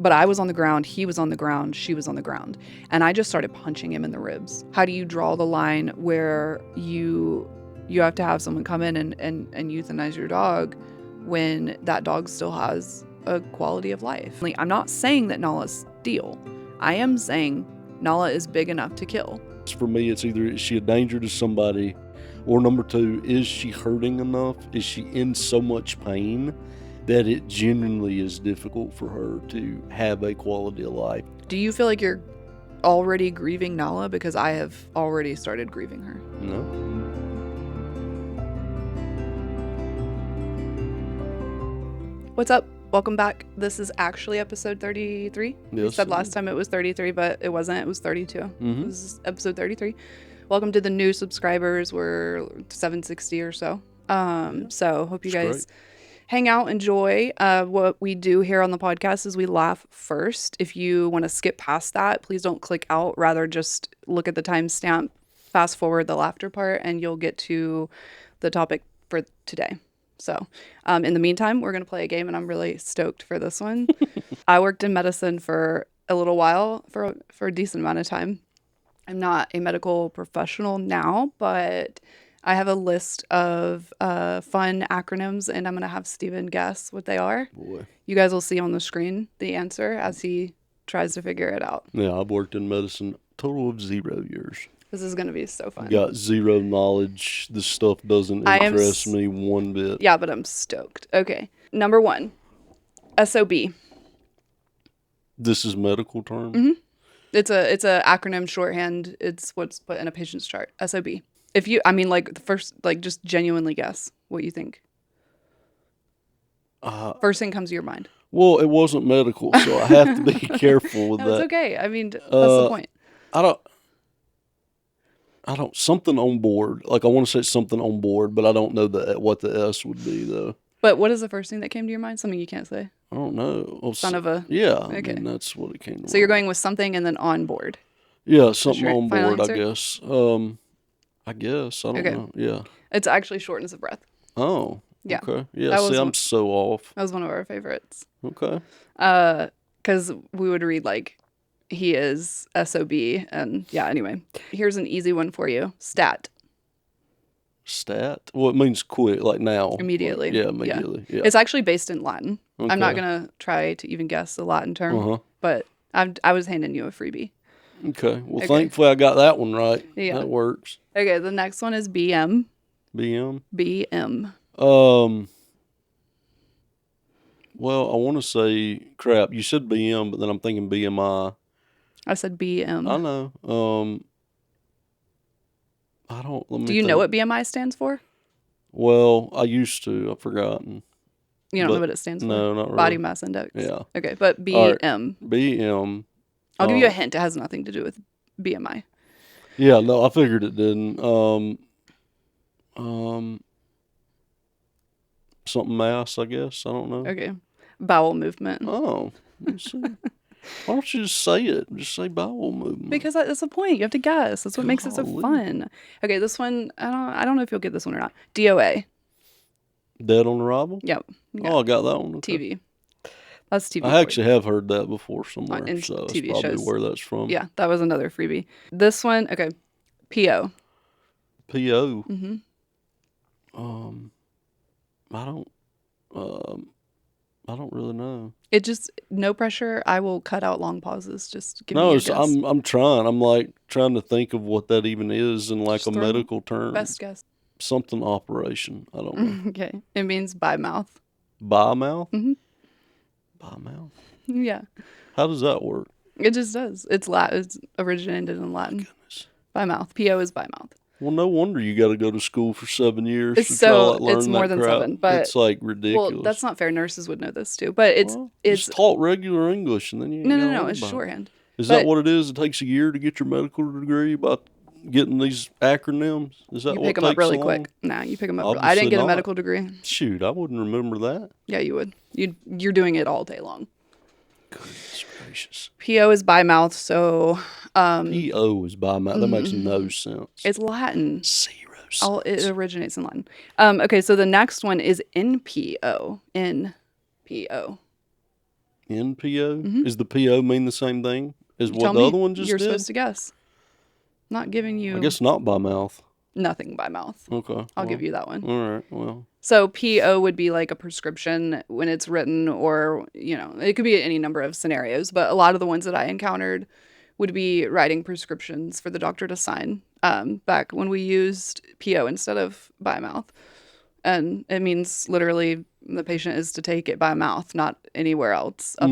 But I was on the ground, he was on the ground, she was on the ground. And I just started punching him in the ribs. How do you draw the line where you have to have someone come in and euthanize your dog when that dog still has a quality of life? Like, I'm not saying that Nala's steal. I am saying Nala is big enough to kill. For me, it's either is she a danger to somebody, or number two, is she hurting enough? Is she in so much pain that it genuinely is difficult for her to have a quality of life? Do you feel like you're already grieving Nala? Because I have already started grieving her. No. What's up? Welcome back. This is actually episode 33. Yes. We said last time it was 33, but it wasn't. It was 32. Mm-hmm. This is episode 33. Welcome to the new subscribers. We're 760 or so. So hope you guys hang out, enjoy. What we do here on the podcast is we laugh first. If you want to skip past that, please don't click out. Rather, just look at the timestamp, fast forward the laughter part, and you'll get to the topic for today. So in the meantime, we're going to play a game, and I'm really stoked for this one. I worked in medicine for a little while, for a decent amount of time. I'm not a medical professional now, but I have a list of fun acronyms, and I'm going to have Steven guess what they are. Boy. You guys will see on the screen the answer as he tries to figure it out. Yeah, I've worked in medicine a total of 0 years. This is going to be so fun. Got zero knowledge. This stuff doesn't interest me one bit. Yeah, but I'm stoked. Okay. Number 1, SOB. This is medical term? Mm-hmm. It's a acronym shorthand. It's what's put in a patient's chart. SOB. If you, I mean, like the first, like just genuinely guess what you think. First thing comes to your mind. Well, it wasn't medical, so I have to be careful with that. It's okay. I mean, that's the point. I don't, something on board. Like, I want to say something on board, but I don't know what the S would be, though. But what is the first thing that came to your mind? Something you can't say? I don't know. Well, Son of a... Yeah, okay. I mean, that's what it came to mind. So you're going with something and then on board? Yeah, something on final board, answer? I guess. I guess. I don't know. Yeah. It's actually shortness of breath. Oh, yeah. Okay. Yeah, see, I'm so off. That was one of our favorites. Okay. Because we would read, like, he is SOB, and yeah, anyway. Here's an easy one for you. Stat. Stat? Well, it means quick, like now. Immediately. Like, yeah, immediately. Yeah. It's actually based in Latin. Okay. I'm not going to try to even guess the Latin term, but I was handing you a freebie. Okay. Well, thankfully I got that one right. Yeah. That works. Okay, the next one is BM. BM? BM. Well, I want to say, crap, you said BM, but then I'm thinking BMI. I said BM. I know. I don't, let me Do you know what BMI stands for? Well, I used to. I've forgotten. You don't know what it stands for? No, not really. Body mass index. Yeah. Okay, but BM. Right. BM. I'll give you a hint. It has nothing to do with BMI. Yeah, no, I figured it didn't. Something mass, I guess. I don't know. Okay. Bowel movement. Oh, let's see. Why don't you just say it? Just say bowel movement. Because that's the point. You have to guess. That's what makes it so fun. Okay, this one, I don't know if you'll get this one or not. DOA. Dead on arrival? Yep. Oh, I got that one. Okay. TV. That's TV. I actually have heard that before somewhere. In so that's TV probably shows. where that's from. Yeah, that was another freebie. This one, okay. PO. PO? Mm-hmm. I don't really know. It just, no pressure. I will cut out long pauses. Just give me a guess. I'm trying. I'm like trying to think of what that even is in like just a medical term. Best guess. Something operation. I don't know. Okay. It means by mouth. By mouth? Mm-hmm. By mouth? Yeah. How does that work? It just does. It's Latin. It's originated in Latin. Goodness. By mouth. PO is by mouth. Well, no wonder you got to go to school for 7 years. It's more than crap. 7, but it's like ridiculous. Well, that's not fair. Nurses would know this too, but it's just taught regular English, and then you no, it's shorthand. Is that what it is? It takes a year to get your medical degree by getting these acronyms. Is that you what pick them up really quick? Nah, you pick them up. I didn't get a medical degree. Shoot, I wouldn't remember that. Yeah, you would. You're doing it all day long. Goodness gracious. PO is by mouth, so. PO is by mouth. That makes no sense. It's Latin. 0 sense. It originates in Latin. Okay, so the next one is NPO. NPO. NPO? Mhm. Is the PO mean the same thing as what Tell the me. other one just You're did? supposed to guess. Not giving you I guess not by mouth. nothing by mouth. Okay. I'll give you that one. All right. Well. So PO would be like a prescription when it's written, or, you know, it could be any number of scenarios, but a lot of the ones that I encountered would be writing prescriptions for the doctor to sign, back when we used PO instead of by mouth. And it means literally the patient is to take it by mouth, not anywhere else up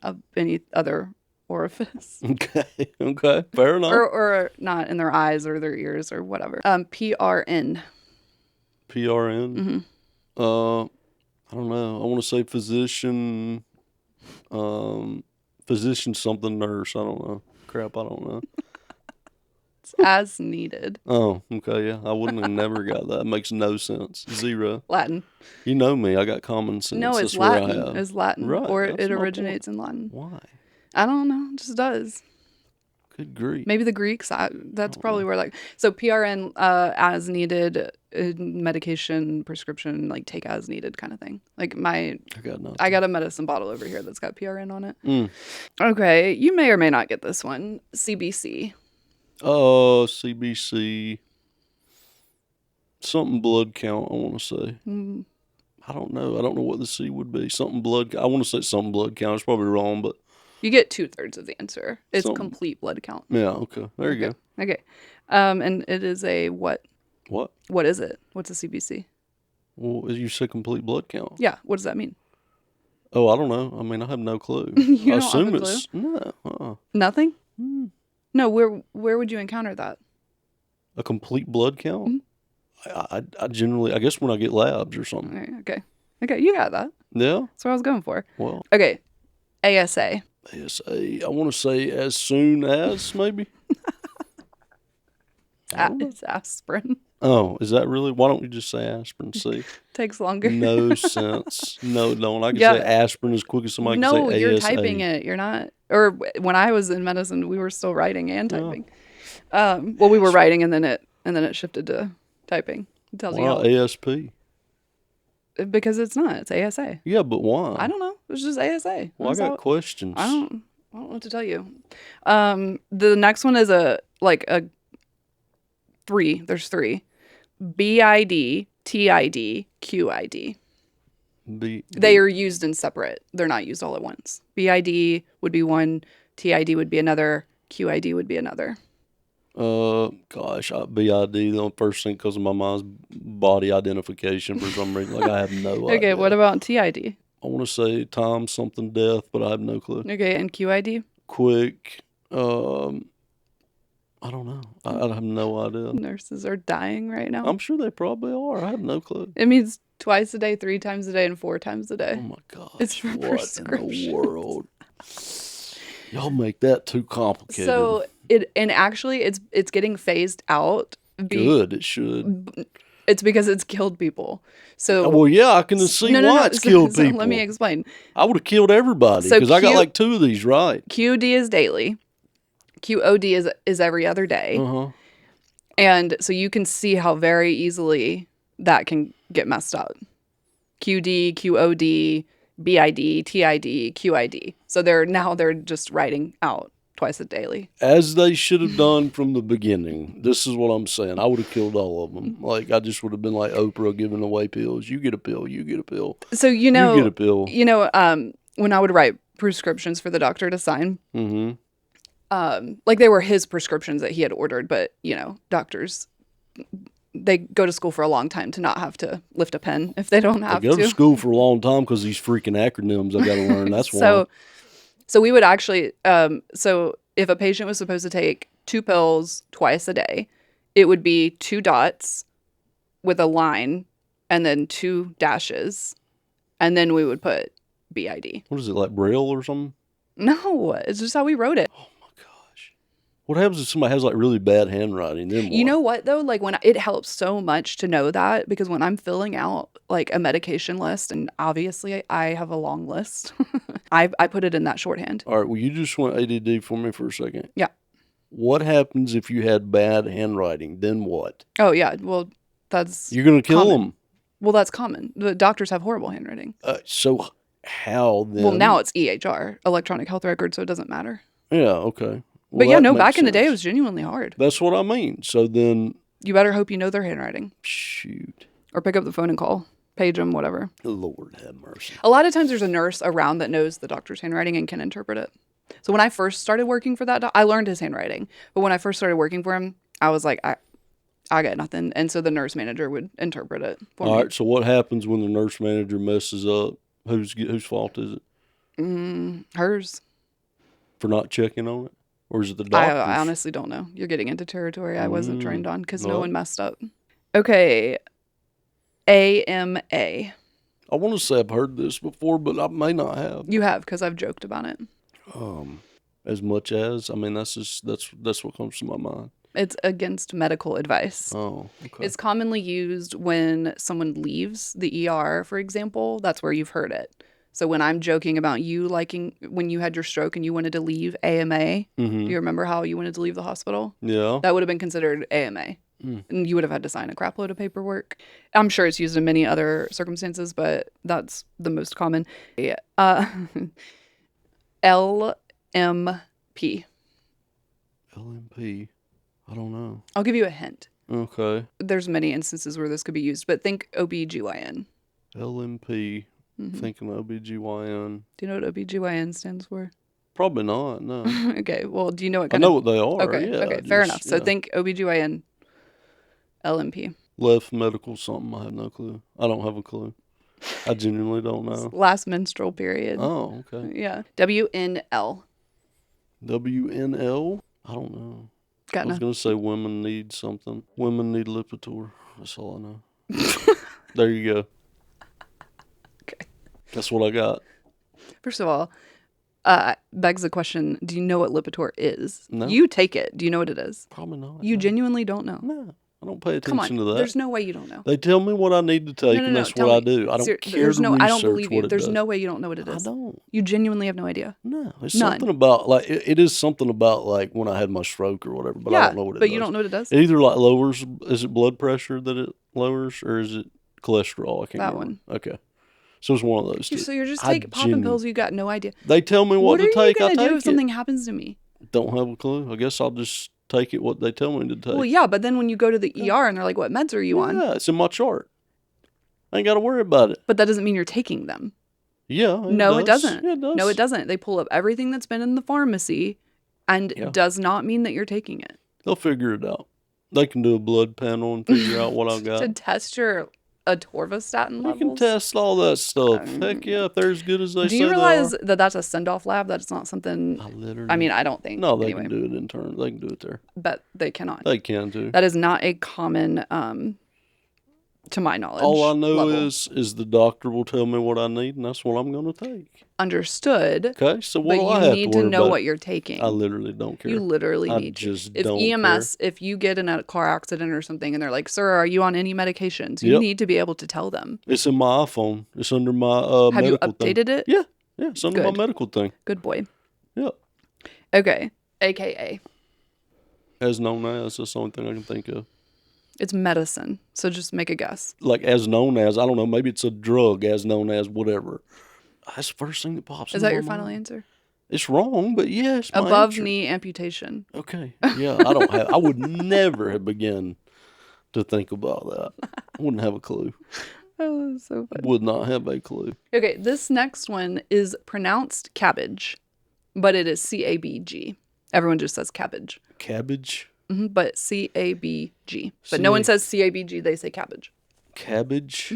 up any other orifice. Okay. Okay. Fair enough. Or not in their eyes or their ears or whatever. PRN. PRN. Mm-hmm. I don't know. I want to say physician. Physician something nurse. I don't know. Crap. I don't know. It's as needed. Oh, okay. Yeah, I wouldn't have never got that. It makes no sense. Zero. Latin. You know me. I got common sense. No, it's That's where I Latin. have. It's Latin. Right, Or that's it my originates point. in Latin. Why? I don't know. It just does. Good grief. Maybe the Greeks. That's probably where, like, so PRN, as needed, medication prescription, like take as needed kind of thing. Like I got a medicine bottle over here that's got PRN on it. Okay, you may or may not get this one. CBC. CBC. Something blood count, I want to say. I don't know. I don't know what the C would be. Something blood. I want to say something blood count. It's probably wrong, but You get 2/3 of the answer. It's complete blood count. yeah. Okay. There you go. Okay. And it is a what? What? What is it? What's a CBC? Well, you said complete blood count. Yeah. What does that mean? Oh, I don't know. I mean, I have no clue. You I don't assume have a it's no. Nothing? No. Where would you encounter that? A complete blood count. I generally, I guess when I get labs or something. Okay. Okay. You got that. Yeah. That's what I was going for. Well. Okay. ASA. ASA. I want to say as soon as maybe. It's aspirin. Oh, is that really? Why don't you just say aspirin? See, Takes longer. no sense. No, don't. I can say aspirin as quick as somebody can say ASA. No, you're typing it. You're not. Or when I was in medicine, we were still writing and typing. Well, we were writing and then it shifted to typing. It tells you how. ASP? Because it's not. It's ASA. Yeah, but why? I don't know. It's just ASA. Well, I got questions. I don't know what to tell you. The next one is a 3. There's 3. BID, TID, QID. They are used in separate. They're not used all at once. BID would be one. TID would be another. QID would be another. Gosh, BID, the first thing because of my mind's body identification for some reason. Like I have no idea. Okay, what about TID? I want to say time something death, but I have no clue. Okay, and QID? Quick. I don't know. I have no idea. Nurses are dying right now. I'm sure they probably are. I have no clue. It means twice a day, 3 times a day, and 4 times a day. Oh my gosh. It's for what in the world? Y'all make that too complicated. So actually it's getting phased out. Good, it should. It's because it's killed people. So well, yeah, I can see why it's killed people. Let me explain. I would have killed everybody because I got like 2 of these right. QD is daily. QOD is every other day. And so you can see how very easily that can get messed up. QD, QOD, BID, TID, QID. So they're just writing out twice a daily. As they should have done from the beginning. This is what I'm saying. I would have killed all of them. Like I just would have been like Oprah giving away pills. You get a pill. You get a pill. So you get a pill. When I would write prescriptions for the doctor to sign, like they were his prescriptions that he had ordered, but doctors, they go to school for a long time to not have to lift a pen if they don't have to. They go to school for a long time because these freaking acronyms I got to learn. That's why. So we would actually, so if a patient was supposed to take 2 pills twice a day, it would be 2 dots with a line and then 2 dashes. And then we would put BID. What is it, like Braille or something? No, it's just how we wrote it. Oh my gosh. What happens if somebody has like really bad handwriting? Then what? You know what though? Like it helps so much to know that, because when I'm filling out like a medication list, and obviously I have a long list, I put it in that shorthand. All right. Well, you just went ADD for me for a second. Yeah. What happens if you had bad handwriting? Then what? Oh yeah. Well, that's you're gonna kill them. Well, that's common. The doctors have horrible handwriting. So how then. Well, now it's EHR, electronic health record, so it doesn't matter. Yeah, okay. Well, but yeah, no, makes back in the day, sense. it was genuinely hard. That's what I mean. So then. You better hope you know their handwriting. Shoot. Or pick up the phone and call. Page them, whatever. Lord have mercy. A lot of times there's a nurse around that knows the doctor's handwriting and can interpret it. So when I first started working for that, I learned his handwriting. But when I first started working for him, I was like, I got nothing. And so the nurse manager would interpret it for me. All right, so what happens when the nurse manager messes up? Whose fault is it? Hers. For not checking on it? Or is it the doctor's? I honestly don't know. You're getting into territory I wasn't trained on because no Well. one messed up. Okay. AMA. I want to say I've heard this before, but I may not have. You have, because I've joked about it. As much as, I mean, that's what comes to my mind. It's against medical advice. Oh, okay. It's commonly used when someone leaves the ER, for example. That's where you've heard it. So when I'm joking about you liking when you had your stroke and you wanted to leave AMA, do you remember how you wanted to leave the hospital? Yeah. That would have been considered AMA. And you would have had to sign a crap load of paperwork. I'm sure it's used in many other circumstances, but that's the most common. LMP. LMP. I don't know. I'll give you a hint. Okay. There's many instances where this could be used, but think OBGYN. LMP. Thinking OBGYN. Do you know what OBGYN stands for? Probably not, no. Okay, well, do you know what I kind know of... what they are, Okay, yeah. okay, fair enough. So think OBGYN, LMP. Left medical something, I have no clue. I don't have a clue. I genuinely don't know. Last menstrual period. Oh, okay. Yeah. WNL. WNL? I don't know. I was going to say women need something. Women need Lipitor. That's all I know. There you go. Okay. That's what I got. First of all, begs the question, do you know what Lipitor is? No. You take it. Do you know what it is? Probably not. You genuinely don't know? No. I don't pay Come on. attention to that. There's no way you don't know. They tell me what I need to take, and that's what I do. I don't care to research I don't believe you. what it There's does. no way you don't know what it is. I don't. You genuinely have no idea. No. It's None. something about, like, it is something about, like, when I had my stroke or whatever, but I don't know what it does. But you don't know what it does? It either, like, lowers, is it blood pressure that it lowers, or is it cholesterol? I can't That remember. one. Okay. So it's one of those two. So you're just popping pills, you got no idea. They tell me what to take, I take it. What are you going to do if something happens to me? Don't have a clue. I guess I'll just take it what they tell me to take. Well, yeah, but then when you go to the ER and they're like, what meds are you on? Yeah, it's in my chart. I ain't got to worry about it. But that doesn't mean you're taking them. Yeah, No, it doesn't. Yeah, it does. No, it doesn't. They pull up everything that's been in the pharmacy and it does not mean that you're taking it. They'll figure it out. They can do a blood panel and figure out what I've got. To test your atorvastatin levels? They can test all that stuff. Heck yeah, if they're as good as they say Do you realize that that's a send-off lab? That's not something... I mean, I don't think. No, they can do it internally. They can do it there. But they cannot. They can too. That is not a common, to my knowledge, all I know level. is the doctor will tell me what I need, and that's what I'm going to take. Understood. Okay, so what do I have to worry about? But you need to know what you're taking. I literally don't care. You literally need to. If EMS, if you get in a car accident or something and they're like, sir, are you on any medications? You need to be able to tell them. It's in my iPhone. It's under my medical thing. Have you updated it? Yeah. Yeah, it's under my medical thing. Good boy. Yep. Okay. AKA. As known as, that's the only thing I can think of. It's medicine. So just make a guess. Like as known as, I don't know, maybe it's a drug as known as whatever. That's the first thing that pops Is that your final answer? It's wrong, but yes. Yeah, above knee amputation. Okay. Yeah, I would never have begun to think about that. I wouldn't have a clue. Oh, that's so funny. Would not have a clue. Okay, this next one is pronounced cabbage, but it is CABG. Everyone just says cabbage. Cabbage? Mm-hmm, but CABG. But no one says CABG, they say cabbage. Cabbage?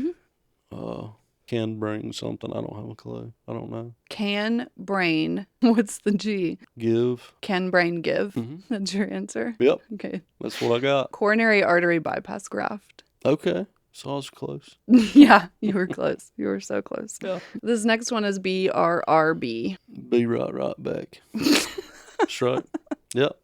Can bring something. I don't have a clue. I don't know. Can brain. What's the G? Give. Can brain give. That's your answer? Yep. Okay. That's what I got. Coronary artery bypass graft. Okay. So I was close. Yeah, you were close. You were so close. Yeah. This next one is BRRB. Be right back. That's right. Yep.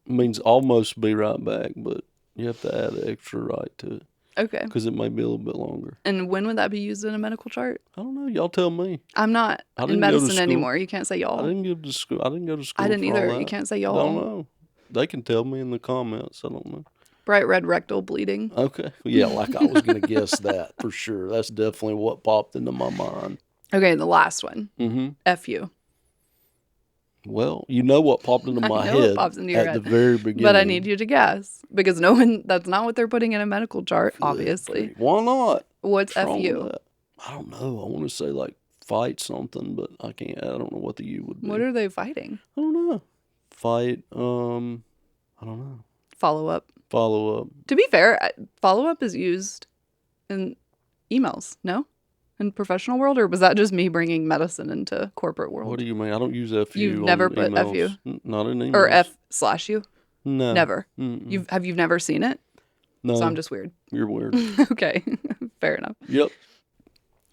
Means almost be right back, but you have to add an extra right to it. Okay. Because it may be a little bit longer. And when would that be used in a medical chart? I don't know. Y'all tell me. I'm not in medicine anymore. You can't say y'all. I didn't go to school. I didn't for either. You can't say y'all. I don't know. They can tell me in the comments. I don't know. Bright red rectal bleeding. Okay. Yeah, like I was going to guess that for sure. That's definitely what popped into my mind. Okay, the last one. Mm-hmm. F you. Well, you know what popped into my head pops into your at head, the very beginning. But I need you to guess. Because that's not what they're putting in a medical chart, obviously. Why not? What's FU? I don't know. I want to say like fight something, but I can't. I don't know what the U would be. What are they fighting? I don't know. Fight. I don't know. Follow up. Follow up. To be fair, follow up is used in emails, no? In professional world, or was that just me bringing medicine into corporate world? What do you mean? I don't use FU. You've never put emails. FU? Not in emails. Or F/U? No. Never. Mm-mm. Have you never seen it? No. So I'm just weird. You're weird. Okay. Fair enough. Yep.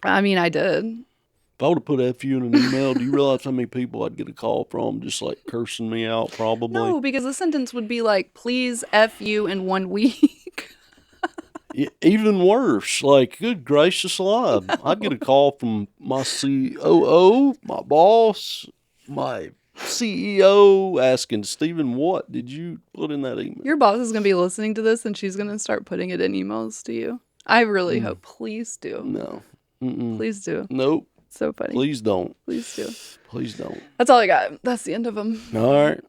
I mean, I did. If I would have put FU in an email, do you realize how many people I'd get a call from just like cursing me out probably? No, because the sentence would be like, please FU in 1 week. Even worse, like, good gracious alive. I'd get a call from my COO, my boss, my CEO asking, Stephen, what did you put in that email? Your boss is going to be listening to this and she's going to start putting it in emails to you. I really hope. Please do. No. Mm-mm. Please do. Nope. So funny. Please don't. Please do. Please don't. That's all I got. That's the end of them. All right.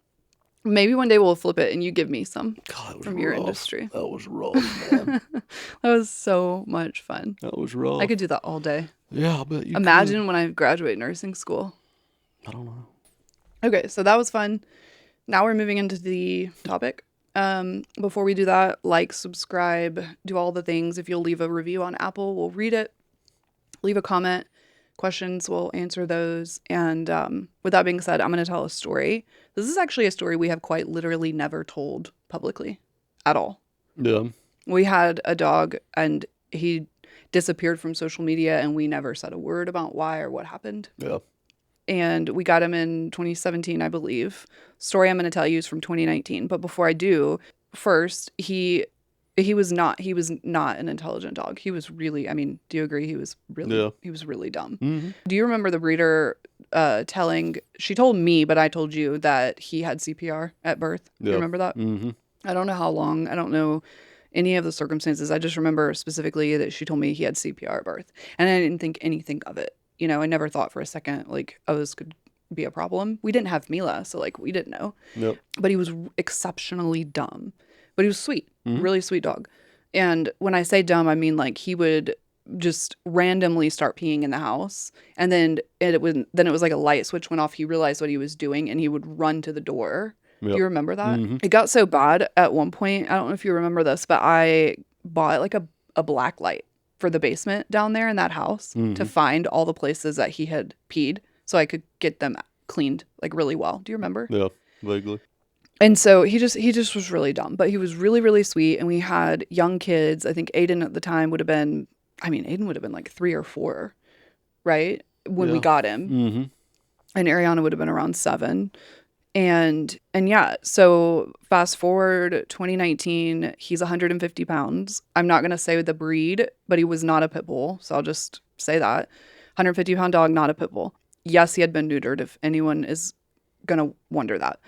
Maybe one day we'll flip it and you give me some God, from your industry. That was rough, man. That was so much fun. That was rough. I could do that all day. Yeah, I bet you Imagine when I graduate nursing school. I don't know. Okay, so that was fun. Now we're moving into the topic. Before we do that, like, subscribe, do all the things. If you'll leave a review on Apple, we'll read it. Leave a comment. Questions, we'll answer those. And with that being said, I'm going to tell a story. This is actually a story we have quite literally never told publicly at all. Yeah. We had a dog and he disappeared from social media and we never said a word about why or what happened. Yeah. And we got him in 2017, I believe. Story I'm going to tell you is from 2019. But before I do, first, he was not an intelligent dog. He was really, I mean, do you agree? He was really dumb. Mm-hmm. Do you remember the breeder she told me, but I told you that he had CPR at birth? Yeah. You remember that? Mm-hmm. I don't know how long. I don't know any of the circumstances. I just remember specifically that she told me he had CPR at birth. And I didn't think anything of it. You know, I never thought for a second, like, oh, this could be a problem. We didn't have Mila, so, like, we didn't know. Yep. But he was exceptionally dumb. But he was sweet. Really sweet dog. And when I say dumb, I mean, like, he would just randomly start peeing in the house. And then it was like a light switch went off. He realized what he was doing, and he would run to the door. Yep. Do you remember that? Mm-hmm. It got so bad at one point. I don't know if you remember this, but I bought, like, a black light for the basement down there in that house to find all the places that he had peed so I could get them cleaned, like, really well. Do you remember? Yeah, vaguely. And so he just was really dumb, but he was really, really sweet. And we had young kids. I think Aiden at the time would have been like 3 or 4, right? When we got him. Mm-hmm. And Ariana would have been around 7. And yeah, so fast forward 2019, he's 150 pounds. I'm not going to say the breed, but he was not a pit bull. So I'll just say that. 150-pound dog, not a pit bull. Yes, he had been neutered, if anyone is going to wonder that.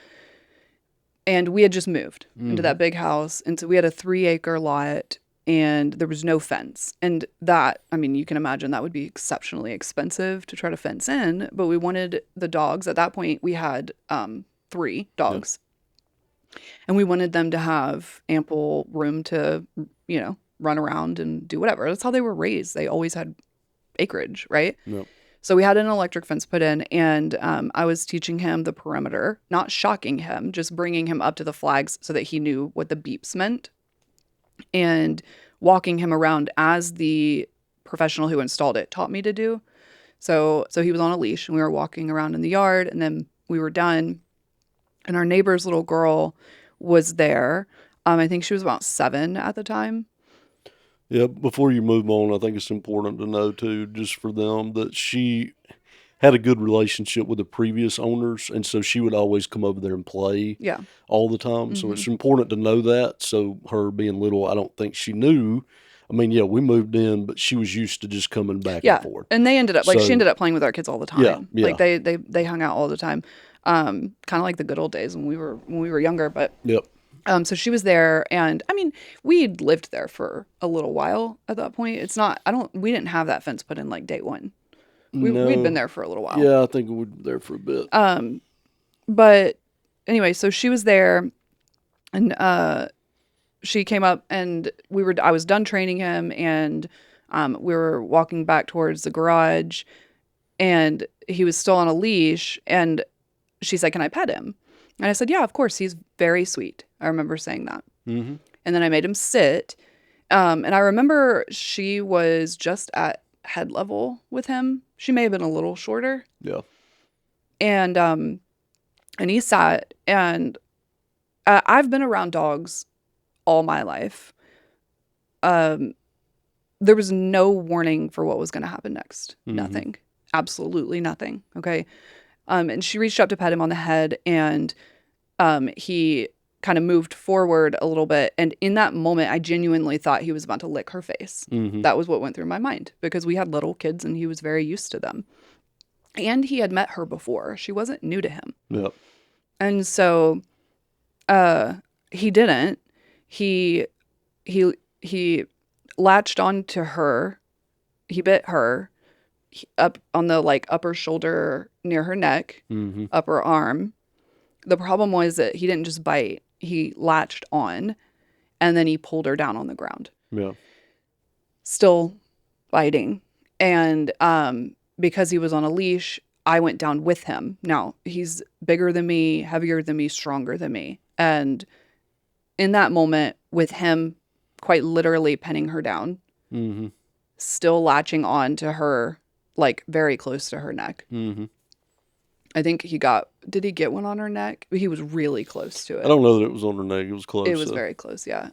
And we had just moved into that big house. And so we had a 3-acre lot and there was no fence. And that, I mean, you can imagine that would be exceptionally expensive to try to fence in. But we wanted the dogs. At that point, we had 3 dogs. Yep. And we wanted them to have ample room to, you know, run around and do whatever. That's how they were raised. They always had acreage, right? Yep. So we had an electric fence put in, and I was teaching him the perimeter, not shocking him, just bringing him up to the flags so that he knew what the beeps meant, and walking him around as the professional who installed it taught me to do. So he was on a leash, and we were walking around in the yard, and then we were done, and our neighbor's little girl was there. I think she was about 7 at the time. Yeah, before you move on, I think it's important to know, too, just for them, that she had a good relationship with the previous owners, and so she would always come over there and play all the time. Mm-hmm. So it's important to know that. So her being little, I don't think she knew. I mean, yeah, we moved in, but she was used to just coming back and forth. And they ended up, like, she ended up playing with our kids all the time. Yeah. Like, they hung out all the time. Kind of like the good old days when we were younger, but... Yep. So she was there, and I mean, we'd lived there for a little while at that point. We didn't have that fence put in like day one. We'd been there for a little while. Yeah, I think we'd been there for a bit. But anyway, so she was there, and she came up, and I was done training him, and we were walking back towards the garage, and he was still on a leash, and she said, "Can I pet him?" And I said, "Yeah, of course. He's very sweet." I remember saying that. Mm-hmm. And then I made him sit. And I remember she was just at head level with him. She may have been a little shorter. Yeah. And he sat, and I've been around dogs all my life. There was no warning for what was going to happen next. Mm-hmm. Nothing. Absolutely nothing. Okay. And she reached up to pet him on the head, and he kind of moved forward a little bit. And in that moment, I genuinely thought he was about to lick her face. Mm-hmm. That was what went through my mind, because we had little kids and he was very used to them. And he had met her before. She wasn't new to him. Yep. And so he didn't. He latched onto her. He bit her up on the upper shoulder near her neck, Mm-hmm. upper arm. The problem was that he didn't just bite. He latched on, and then he pulled her down on the ground. Yeah. Still biting. And because he was on a leash, I went down with him. Now, he's bigger than me, heavier than me, stronger than me. And in that moment, with him quite literally pinning her down, Mm-hmm. still latching on to her, very close to her neck. Mm-hmm. I think did he get one on her neck? He was really close to it. I don't know that it was on her neck. It was close. It was very close, yeah.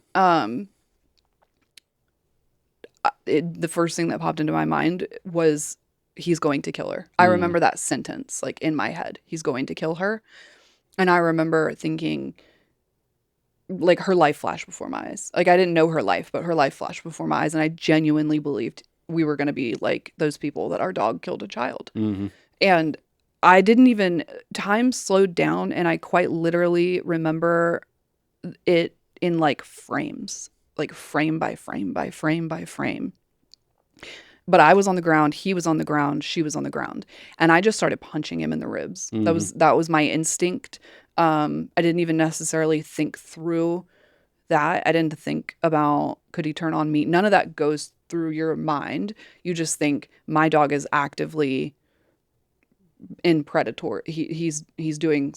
The first thing that popped into my mind was, he's going to kill her. I remember that sentence, in my head. He's going to kill her. And I remember thinking, her life flashed before my eyes. I didn't know her life, but her life flashed before my eyes. And I genuinely believed we were going to be like those people that our dog killed a child. Mm-hmm. And time slowed down, and I quite literally remember it in frames, frame by frame by frame by frame. But I was on the ground, he was on the ground, she was on the ground, and I just started punching him in the ribs. Mm-hmm. That was my instinct. I didn't even necessarily think through that. I didn't think about, could he turn on me? None of that goes through your mind. You just think, my dog is actively in predatory. He's doing,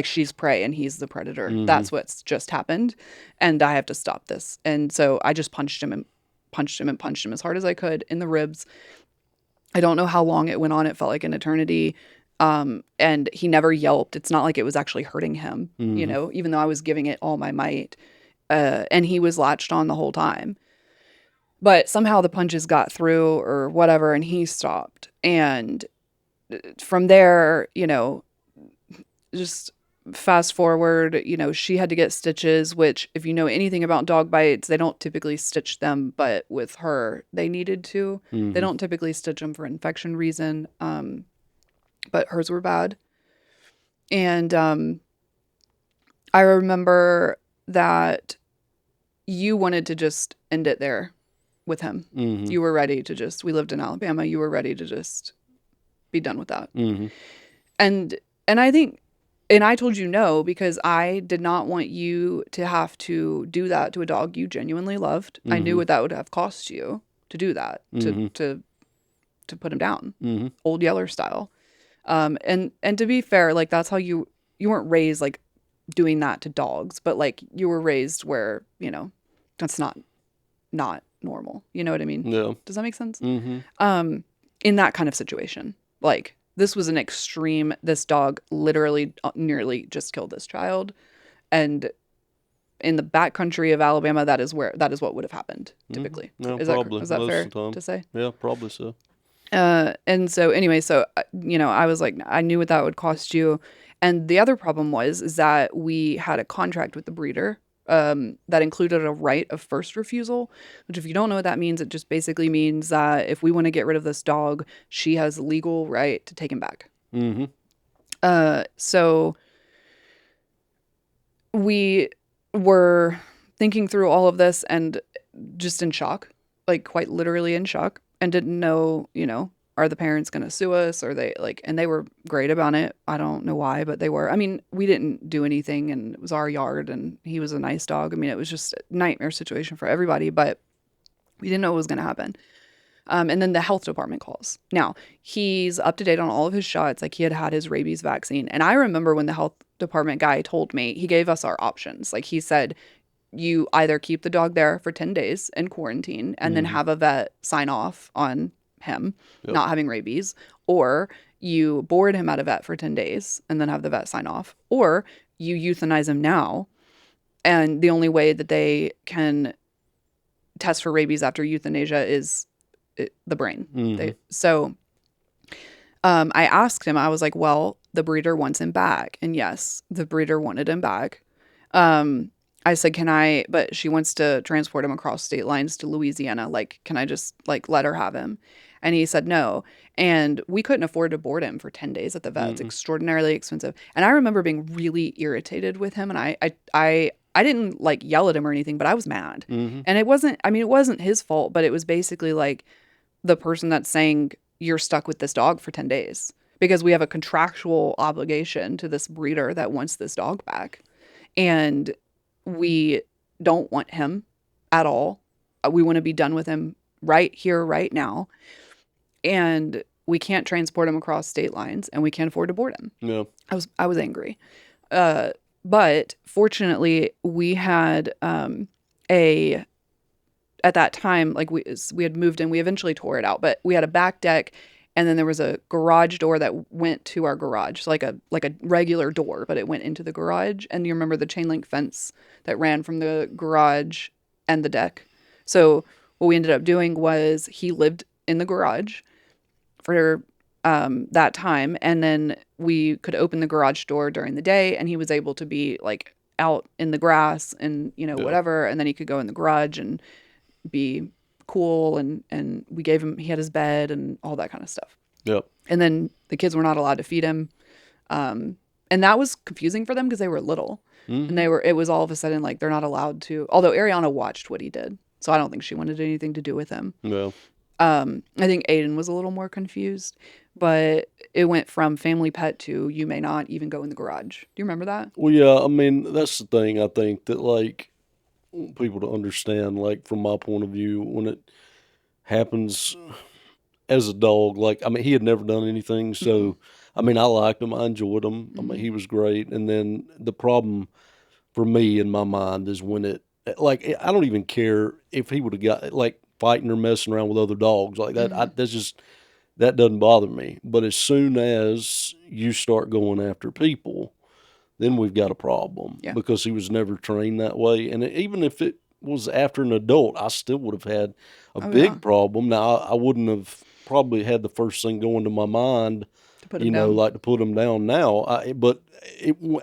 she's prey and he's the predator. Mm-hmm. That's what's just happened, and I have to stop this. And so I just punched him as hard as I could in the ribs. I don't know how long it went on. It felt like an eternity. And he never yelped. It's not like it was actually hurting him, Mm-hmm. even though I was giving it all my might. And he was latched on the whole time. But somehow the punches got through or whatever, and he stopped. And from there, just fast forward, she had to get stitches, which, if you know anything about dog bites, they don't typically stitch them, but with her, they needed to. Mm-hmm. They don't typically stitch them for infection reason, but hers were bad. And I remember that you wanted to just end it there with him. Mm-hmm. You were ready to we lived in Alabama, you were ready to just be done with that. Mm-hmm. And I think, and I told you no, because I did not want you to have to do that to a dog you genuinely loved. Mm-hmm. I knew what that would have cost you to do that, Mm-hmm. to put him down, Mm-hmm. Old Yeller style. And to be fair, that's how you weren't raised doing that to dogs, but you were raised where, that's not normal. You know what I mean? Yeah. Does that make sense? Mm-hmm. In that kind of situation, this was an extreme. This dog literally nearly just killed this child, and in the backcountry of Alabama, that is what would have happened typically. Yeah, Is probably. that Most fair of the time. to say? Yeah, probably so. And so anyway, I was I knew what that would cost you, and the other problem is that we had a contract with the breeder. That included a right of first refusal, which, if you don't know what that means, it just basically means that if we want to get rid of this dog, she has legal right to take him back. Mm-hmm. So we were thinking through all of this and just in shock, quite literally in shock, and didn't know, are the parents going to sue us? Or they like, and they were great about it. I don't know why, but they were. I mean, we didn't do anything, and it was our yard, and he was a nice dog. I mean, it was just a nightmare situation for everybody, but we didn't know what was going to happen. And then the health department calls. Now, he's up to date on all of his shots. Like, he had had his rabies vaccine. And I remember when the health department guy told me, he gave us our options. Like, he said, you either keep the dog there for 10 days in quarantine and then have a vet sign off on him not having rabies, or you board him at a vet for 10 days and then have the vet sign off, or you euthanize him now. And the only way that they can test for rabies after euthanasia is the brain. I asked him, I was like, well, the breeder wants him back. And yes, the breeder wanted him back. I said, but she wants to transport him across state lines to Louisiana. Like, can I just like let her have him? And he said no. And we couldn't afford to board him for 10 days at the vet. It's extraordinarily expensive. And I remember being really irritated with him. And I didn't like yell at him or anything, but I was mad. And it wasn't his fault, but it was basically like the person that's saying you're stuck with this dog for 10 days because we have a contractual obligation to this breeder that wants this dog back. And we don't want him at all. We want to be done with him right here, right now. And we can't transport him across state lines, and we can't afford to board him. Yeah. I was angry. But fortunately, we had at that time, like we had moved in. We eventually tore it out, but we had a back deck, and then there was a garage door that went to our garage, so like a regular door, but it went into the garage. And you remember the chain link fence that ran from the garage and the deck. So what we ended up doing was he lived in the garage for that time, and then we could open the garage door during the day, and he was able to be like out in the grass and whatever, and then he could go in the garage and be cool, and we gave him, he had his bed and all that kind of stuff. Yep. And then the kids were not allowed to feed him, and that was confusing for them because they were little, and it was all of a sudden like they're not allowed to, although Ariana watched what he did, so I don't think she wanted anything to do with him. No. I think Aiden was a little more confused, but it went from family pet to you may not even go in the garage. Do you remember that? Well, yeah, I mean, that's the thing. I think that, like, people to understand, like, from my point of view, when it happens as a dog, like, I mean, he had never done anything, so, I mean, I liked him. I enjoyed him. I mean, he was great. And then the problem for me in my mind is when it, like, I don't even care if he would have got, like, fighting or messing around with other dogs like that. That doesn't bother me. But as soon as you start going after people, then we've got a problem because he was never trained that way. And even if it was after an adult, I still would have had a big problem. Now, I wouldn't have probably had the first thing going to my mind, like to put him down now. But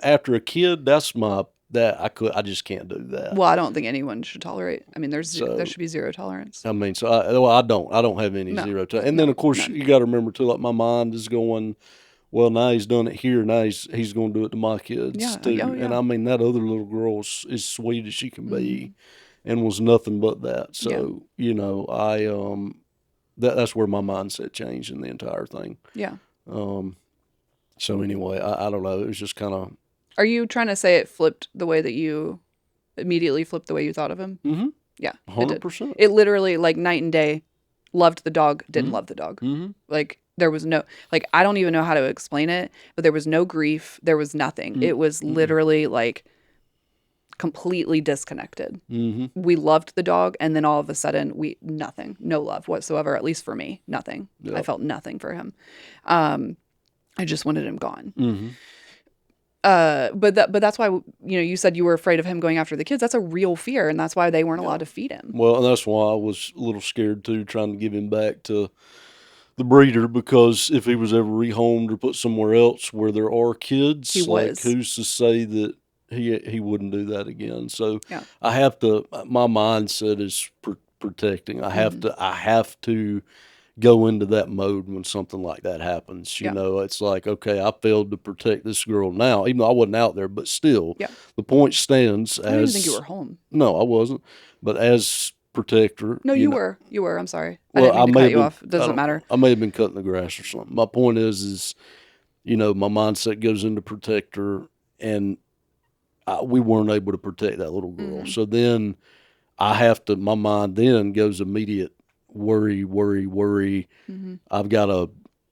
after a kid, I just can't do that. Well, I don't think anyone should tolerate. I mean, there should be zero tolerance. I mean, so I don't have any zero tolerance. And then of course you got to remember too, like my mind is going, well, now he's done it here. Now he's going to do it to my kids too. Oh, yeah. And I mean, that other little girl is as sweet as she can be, and was nothing but that. So that's where my mindset changed in the entire thing. Yeah. So anyway, I don't know. It was just kind of. Are you trying to say it flipped the way that you immediately flipped the way you thought of him? Mm-hmm. Yeah. 100%. It literally, like night and day, loved the dog, didn't love the dog. Mm-hmm. Like there was no, like, I don't even know how to explain it, but there was no grief. There was nothing. Mm-hmm. It was literally like completely disconnected. Mm-hmm. We loved the dog, and then all of a sudden nothing, no love whatsoever, at least for me, nothing. Yep. I felt nothing for him. I just wanted him gone. Mm-hmm. But that's why, you said you were afraid of him going after the kids. That's a real fear, and that's why they weren't allowed to feed him. Well, and that's why I was a little scared too, trying to give him back to the breeder, because if he was ever rehomed or put somewhere else where there are kids, like who's to say that he wouldn't do that again? So I have to. My mindset is protecting. I have to go into that mode when something like that happens. You know, it's like, okay, I failed to protect this girl now, even though I wasn't out there, but still, the point stands. I didn't even think you were home. No, I wasn't. But as protector. No, you were. I'm sorry. Well, I didn't mean to cut you off. It I doesn't matter. I may have been cutting the grass or something. My point is, my mindset goes into protector, and we weren't able to protect that little girl. Mm-hmm. So then my mind then goes immediate worry. Mm-hmm. I've got to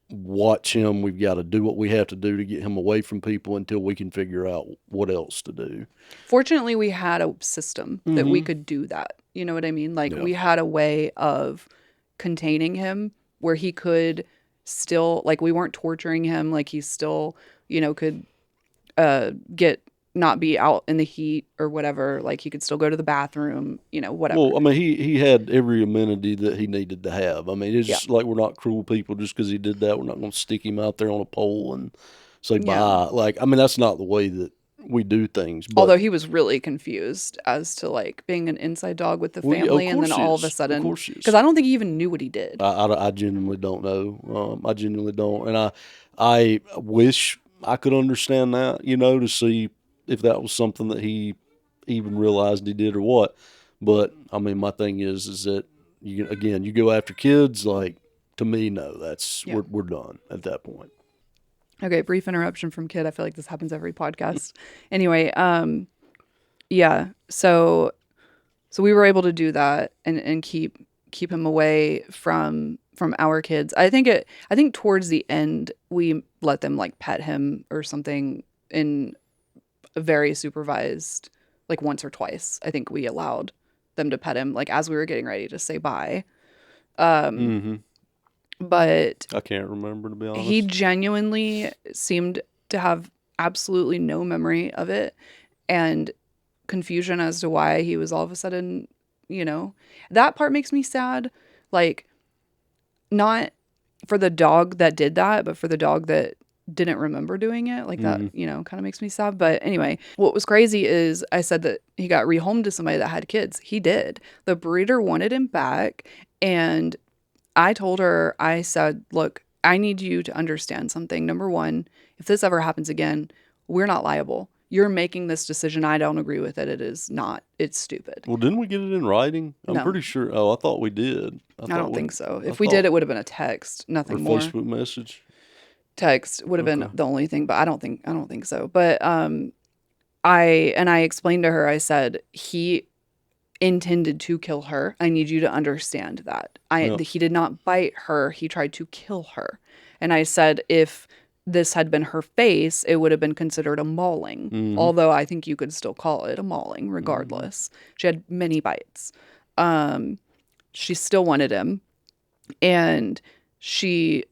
watch him. We've got to do what we have to do to get him away from people until we can figure out what else to do. Fortunately, we had a system that we could do that. You know what I mean? Like, we had a way of containing him where he could still, like, we weren't torturing him. Like, he still, could not be out in the heat or whatever. Like, he could still go to the bathroom, whatever. Well, I mean, he had every amenity that he needed to have. I mean, it's just like, we're not cruel people just because he did that. We're not going to stick him out there on a pole and say bye. Like, I mean, that's not the way that we do things. But, although he was really confused as to, like, being an inside dog with the family, and then all of a sudden, because I don't think he even knew what he did. I genuinely don't know. I genuinely don't, and I wish I could understand that, to see if that was something that he even realized he did or what. But I mean, my thing is that you go after kids. Like, to me, no, we're done at that point. Okay, brief interruption from kid. I feel like this happens every podcast. Anyway, yeah. So we were able to do that and keep him away from our kids. I think towards the end we let them, like, pet him or something in a very supervised, like, once or twice. I think we allowed them to pet him, like, as we were getting ready to say bye. But I can't remember, to be honest. He genuinely seemed to have absolutely no memory of it, and confusion as to why he was all of a sudden, that part makes me sad. Like, not for the dog that did that, but for the dog that didn't remember doing it. Like, that, kind of makes me sad. But anyway, what was crazy is I said that he got rehomed to somebody that had kids. He did. The breeder wanted him back, and I told her, I said, look, I need you to understand something. Number one, if this ever happens again, we're not liable. You're making this decision. I don't agree with it. It is not. It's stupid. Well, didn't we get it in writing? I'm pretty sure. Oh, I thought we did. I don't think so. If we did, it would have been a text, nothing more. Facebook message. Text would have been the only thing, but I don't think so. But I explained to her, I said, he intended to kill her. I need you to understand that. He did not bite her. He tried to kill her. And I said, if this had been her face, it would have been considered a mauling. Although I think you could still call it a mauling regardless. She had many bites. She still wanted him. And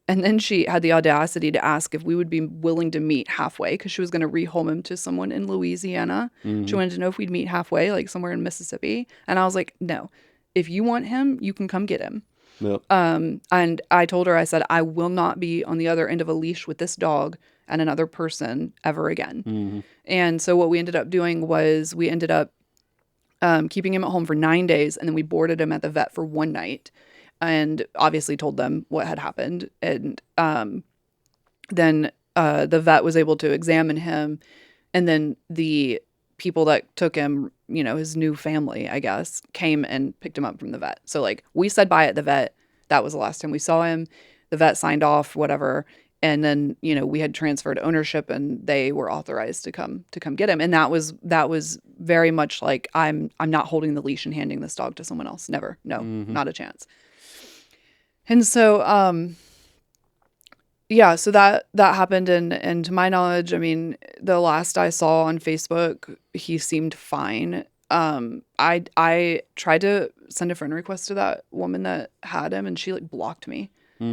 then she had the audacity to ask if we would be willing to meet halfway, because she was going to rehome him to someone in Louisiana. She wanted to know if we'd meet halfway, like somewhere in Mississippi. And I was like, no, if you want him, you can come get him. Yep. And I told her, I said, I will not be on the other end of a leash with this dog and another person ever again. And so what we ended up doing was we ended up keeping him at home for 9 days, and then we boarded him at the vet for one night. And obviously told them what had happened. And then the vet was able to examine him. And then the people that took him, his new family, I guess, came and picked him up from the vet. So, like, we said bye at the vet. That was the last time we saw him. The vet signed off, whatever. And then, we had transferred ownership, and they were authorized to come get him. And that was very much like, I'm not holding the leash and handing this dog to someone else. Never. No, not a chance. And so, so that happened. And to my knowledge, I mean, the last I saw on Facebook, he seemed fine. I tried to send a friend request to that woman that had him, and she, like, blocked me.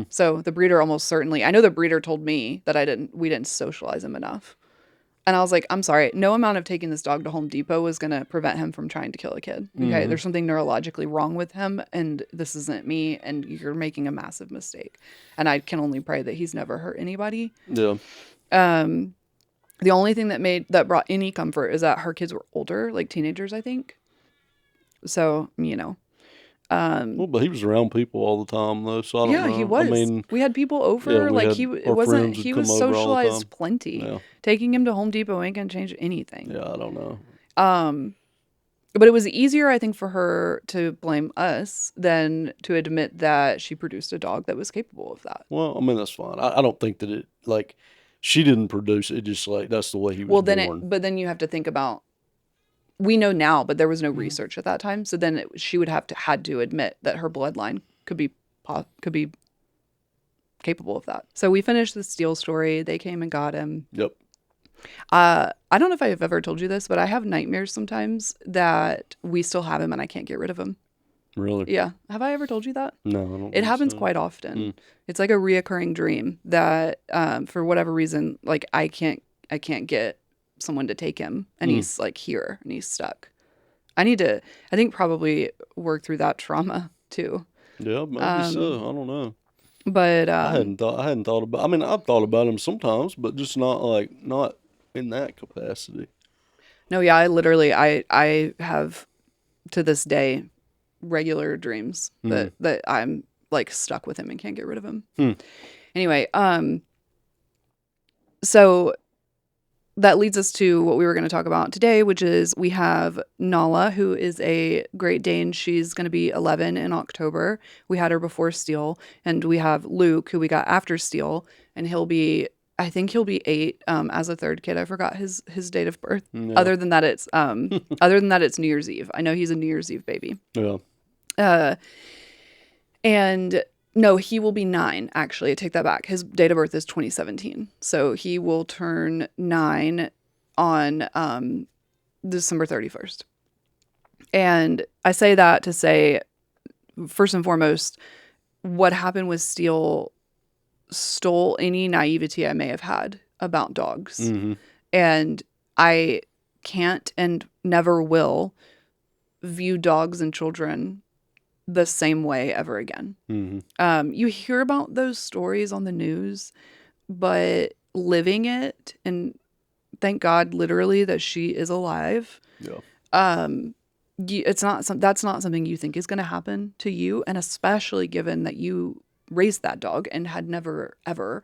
So the breeder almost certainly, I know the breeder told me that we didn't socialize him enough. And I was like, I'm sorry, no amount of taking this dog to Home Depot was going to prevent him from trying to kill a kid. Okay, there's something neurologically wrong with him, and this isn't me, and you're making a massive mistake. And I can only pray that he's never hurt anybody. Yeah. The only thing that brought any comfort is that her kids were older, like teenagers, I think. So, Well, but he was around people all the time, though. So I don't know. He was. I mean, we had people over. He was socialized plenty. Yeah. Taking him to Home Depot ain't gonna change anything. Yeah, I don't know. But it was easier, I think, for her to blame us than to admit that she produced a dog that was capable of that. Well, I mean, that's fine. I don't think that it, like, she didn't produce it. Just like, that's the way he was Well, born. but then you have to think about, we know now, but there was no research at that time. So then she would had to admit that her bloodline could be capable of that. So we finished the Steele story. They came and got him. Yep. I don't know if I've ever told you this, but I have nightmares sometimes that we still have him and I can't get rid of him. Really? Yeah. Have I ever told you that? No, I don't. It happens quite often. It's like a reoccurring dream that, for whatever reason, like I can't get someone to take him, and he's like here and he's stuck. I think probably work through that trauma too. Yeah, maybe so. I don't know. But I hadn't thought about. I mean, I've thought about him sometimes, but just not in that capacity. No, yeah, I have to this day regular dreams that I'm like stuck with him and can't get rid of him. Anyway, so that leads us to what we were going to talk about today, which is we have Nala, who is a Great Dane. She's going to be 11 in October. We had her before Steele. And we have Luke, who we got after Steele, and I think he'll be 8 as a third kid. I forgot his date of birth. Yeah. Other than that, it's New Year's Eve. I know he's a New Year's Eve baby. Yeah. And no, he will be 9, actually. I take that back. His date of birth is 2017. So he will turn 9 on December 31st. And I say that to say, first and foremost, what happened with Steele stole any naivety I may have had about dogs. And I can't and never will view dogs and children the same way ever again. You hear about those stories on the news, but living it, and thank God literally that she is alive. Yeah. That's not something you think is going to happen to you, and especially given that you raised that dog and had never ever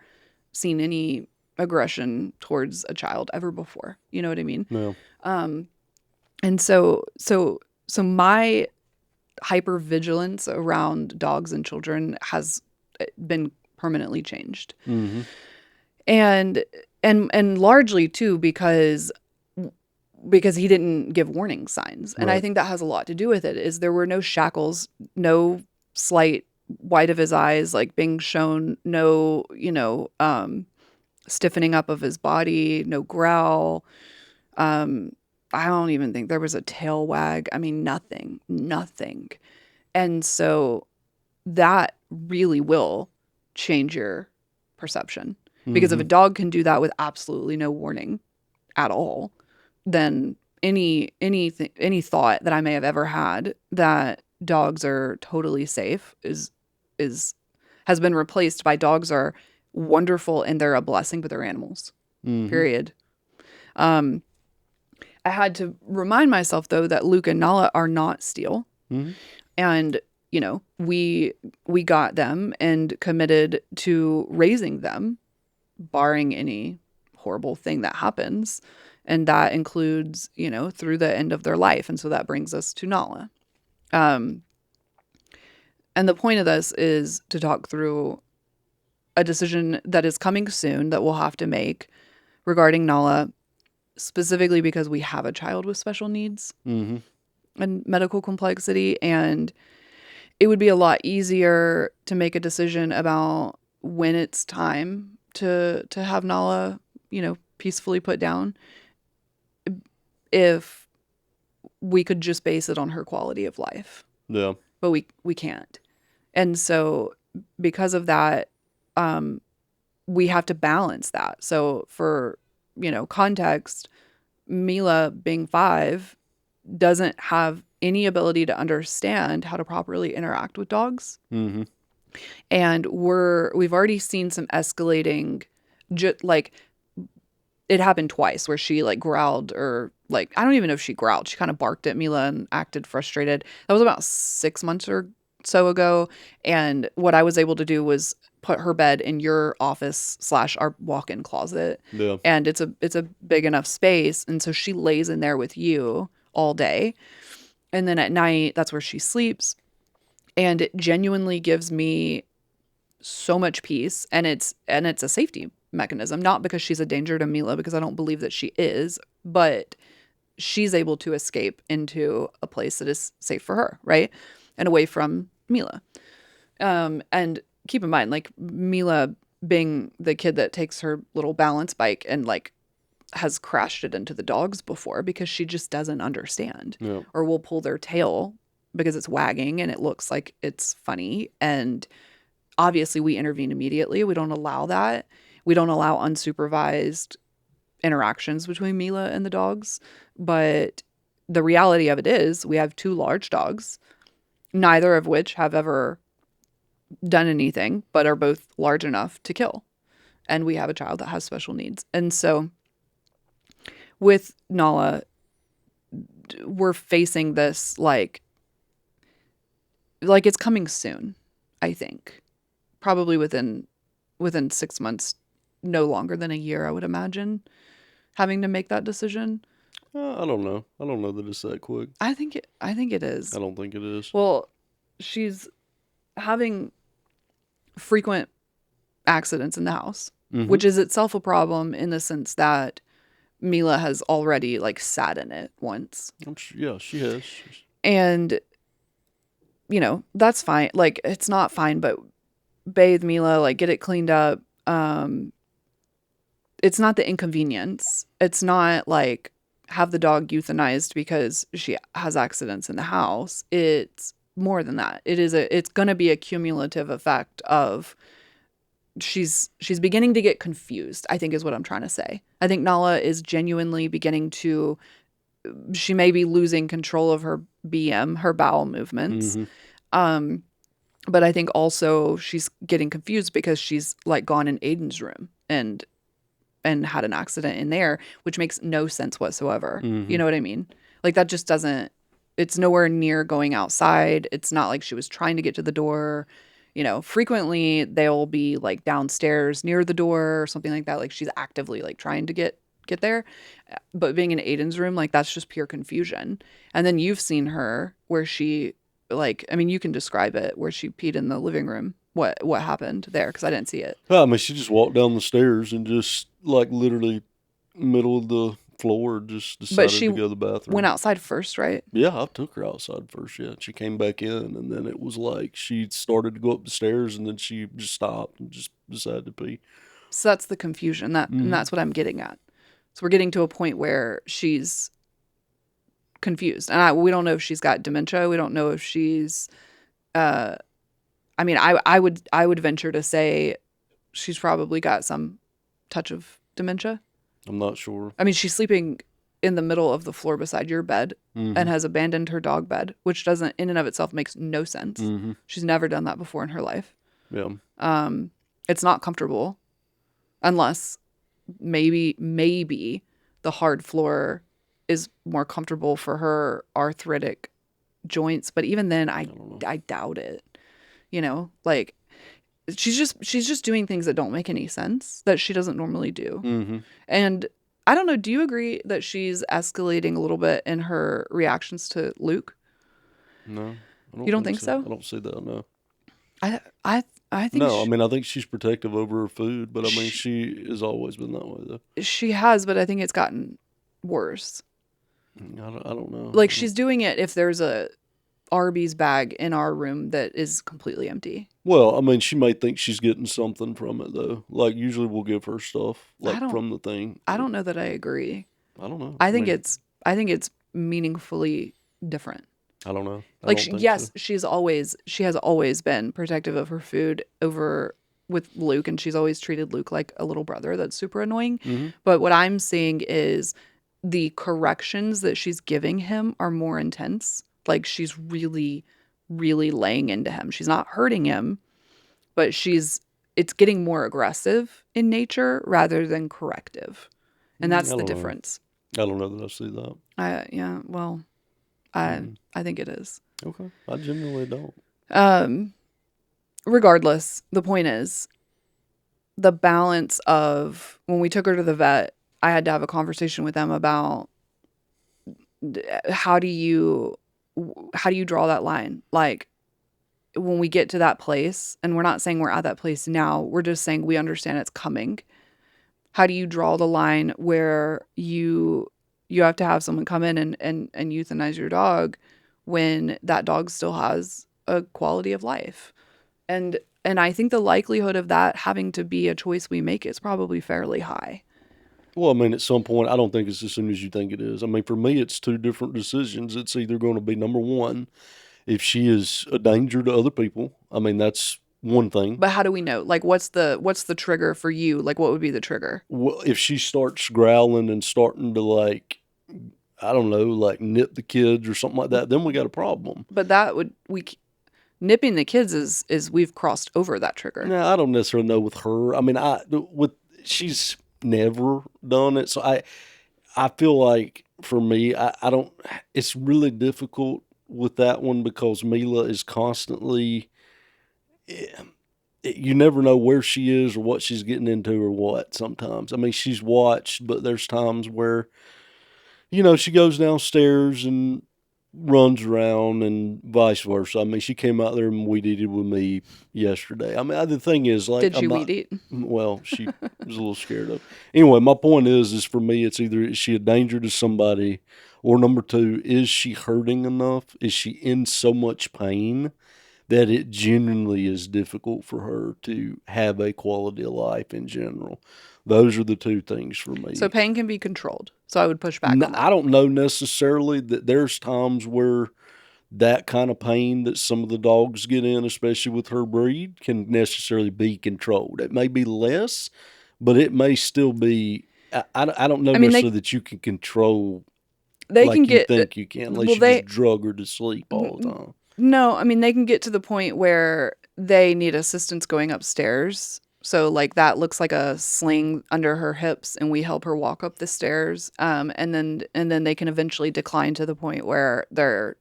seen any aggression towards a child ever before. You know what I mean? No. And so my hypervigilance around dogs and children has been permanently changed. And largely too because he didn't give warning signs. And I think that has a lot to do with it, is there were no shackles, no slight white of his eyes like being shown, no, stiffening up of his body, no growl. I don't even think there was a tail wag. I mean, nothing. And so that really will change your perception. Because if a dog can do that with absolutely no warning at all, then any thought that I may have ever had that dogs are totally safe has been replaced by dogs are wonderful and they're a blessing, but they're animals. Period. I had to remind myself, though, that Luke and Nala are not Steele. And, we got them and committed to raising them, barring any horrible thing that happens. And that includes, through the end of their life. And so that brings us to Nala. And the point of this is to talk through a decision that is coming soon that we'll have to make regarding Nala, specifically because we have a child with special needs and medical complexity. And it would be a lot easier to make a decision about when it's time to have Nala, peacefully put down, if we could just base it on her quality of life. Yeah. But we can't. And so because of that, we have to balance that. So for, context, Mila being 5 doesn't have any ability to understand how to properly interact with dogs. And we've already seen some escalating, it happened twice where she growled, or I don't even know if she growled. She kind of barked at Mila and acted frustrated. That was about 6 months or so ago. And what I was able to do was put her bed in your office / our walk-in closet. Yeah. And it's a big enough space. And so she lays in there with you all day. And then at night, that's where she sleeps. And it genuinely gives me so much peace. And it's a safety mechanism, not because she's a danger to Mila, because I don't believe that she is, but she's able to escape into a place that is safe for her, right? And away from Mila. And keep in mind, like, Mila being the kid that takes her little balance bike and like has crashed it into the dogs before because she just doesn't understand. Yeah. Or will pull their tail because it's wagging and it looks like it's funny. And obviously we intervene immediately. We don't allow that. We don't allow unsupervised interactions between Mila and the dogs. But the reality of it is we have 2 large dogs, neither of which have ever done anything, but are both large enough to kill. And we have a child that has special needs. And so with Nala, we're facing this like it's coming soon, I think. Probably within 6 months, no longer than a year, I would imagine, having to make that decision. I don't know. I don't know that it's that quick. I think it is. I don't think it is. Well, she's having frequent accidents in the house, which is itself a problem in the sense that Mila has already like sat in it once. Yeah, she has. And that's fine. Like, it's not fine, but bathe Mila, like, get it cleaned up. It's not the inconvenience. It's not like have the dog euthanized because she has accidents in the house. It's more than that. It's going to be a cumulative effect of she's beginning to get confused, I think is what I'm trying to say. I think Nala is genuinely beginning to, she may be losing control of her BM, her bowel movements. But I think also she's getting confused because she's like gone in Aiden's room and had an accident in there, which makes no sense whatsoever. You know what I mean? Like, that just doesn't, it's nowhere near going outside. It's not like she was trying to get to the door. Frequently they'll be like downstairs near the door or something like that. Like, she's actively like trying to get there. But being in Aiden's room, like, that's just pure confusion. And then you've seen her where she, like, I mean, you can describe it, where she peed in the living room. What happened there? Because I didn't see it. I mean, she just walked down the stairs and just like literally middle of the floor just decided to go to the bathroom. Went outside first, right? Yeah, I took her outside first. Yeah, she came back in, and then it was like she started to go up the stairs, and then she just stopped and just decided to pee. So that's the confusion, and that's what I'm getting at. So we're getting to a point where she's confused, and we don't know if she's got dementia. We don't know if she's. I mean, I would venture to say she's probably got some touch of dementia. I'm not sure. I mean, she's sleeping in the middle of the floor beside your bed and has abandoned her dog bed, which doesn't, in and of itself, makes no sense. She's never done that before in her life. Yeah. It's not comfortable, unless maybe the hard floor is more comfortable for her arthritic joints. But even then, I doubt it. Like, she's just doing things that don't make any sense, that she doesn't normally do. And I don't know, do you agree that she's escalating a little bit in her reactions to Luke? No. You don't think so? I don't see that, no. I think no. I mean, I think she's protective over her food, but I mean, she has always been that way, though. She has, but I think it's gotten worse. I don't know. Like, she's doing it if there's a Arby's bag in our room that is completely empty. Well, I mean, she may think she's getting something from it, though. Like, usually we'll give her stuff, like, from the thing. I don't know that I agree. I don't know. I think it's meaningfully different. I don't know. Yes, she has always been protective of her food with Luke, and she's always treated Luke like a little brother. That's super annoying. But what I'm seeing is the corrections that she's giving him are more intense. Like, she's really, really laying into him. She's not hurting him, but it's getting more aggressive in nature rather than corrective. And that's the difference. I don't know that I see that. I think it is. Okay. I genuinely don't. Regardless, the point is, the balance of, when we took her to the vet, I had to have a conversation with them about how do you how do you draw that line? Like, when we get to that place, and we're not saying we're at that place now, we're just saying we understand it's coming. How do you draw the line where you have to have someone come in and euthanize your dog when that dog still has a quality of life? And I think the likelihood of that having to be a choice we make is probably fairly high. Well, I mean, at some point, I don't think it's as soon as you think it is. I mean, for me, it's two different decisions. It's either going to be, number one, if she is a danger to other people. I mean, that's one thing. But how do we know? Like, what's the trigger for you? Like, what would be the trigger? Well, if she starts growling and starting to, like, I don't know, like nip the kids or something like that, then we got a problem. But nipping the kids is we've crossed over that trigger. No, I don't necessarily know with her. I mean, she's never done it, so I feel like for me, I don't. It's really difficult with that one because Mila is constantly. You never know where she is or what she's getting into or what. Sometimes, I mean, she's watched, but there's times where, she goes downstairs and runs around and vice versa. I mean, she came out there and weed eated with me yesterday. I mean, the thing is, like, did she weed eat? Well, she was a little scared of. Anyway, my point is for me, it's either is she a danger to somebody, or number two, is she hurting enough? Is she in so much pain that it genuinely is difficult for her to have a quality of life in general? Those are the two things for me. So pain can be controlled. So I would push back on that. I don't know necessarily that there's times where that kind of pain that some of the dogs get in, especially with her breed, can necessarily be controlled. It may be less, but it may still be. I don't know necessarily that you can control. They like can you think you can, unless you just drug her to sleep all the time. No, I mean, they can get to the point where they need assistance going upstairs. So, like, that looks like a sling under her hips, and we help her walk up the stairs. And then they can eventually decline to the point where they're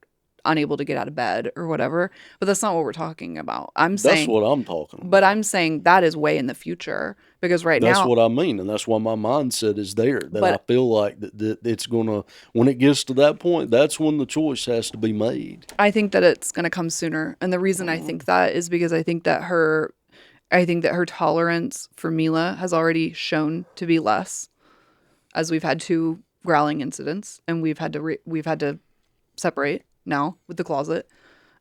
unable to get out of bed or whatever. But that's not what we're talking about. That's what I'm talking about. But I'm saying that is way in the future, because now that's what I mean, and that's why my mindset is there. That I feel like that it's gonna, when it gets to that point, that's when the choice has to be made. I think that it's gonna come sooner, and the reason I think that is because I think that her tolerance for Mila has already shown to be less, as we've had 2 growling incidents, and we've had to separate now with the closet,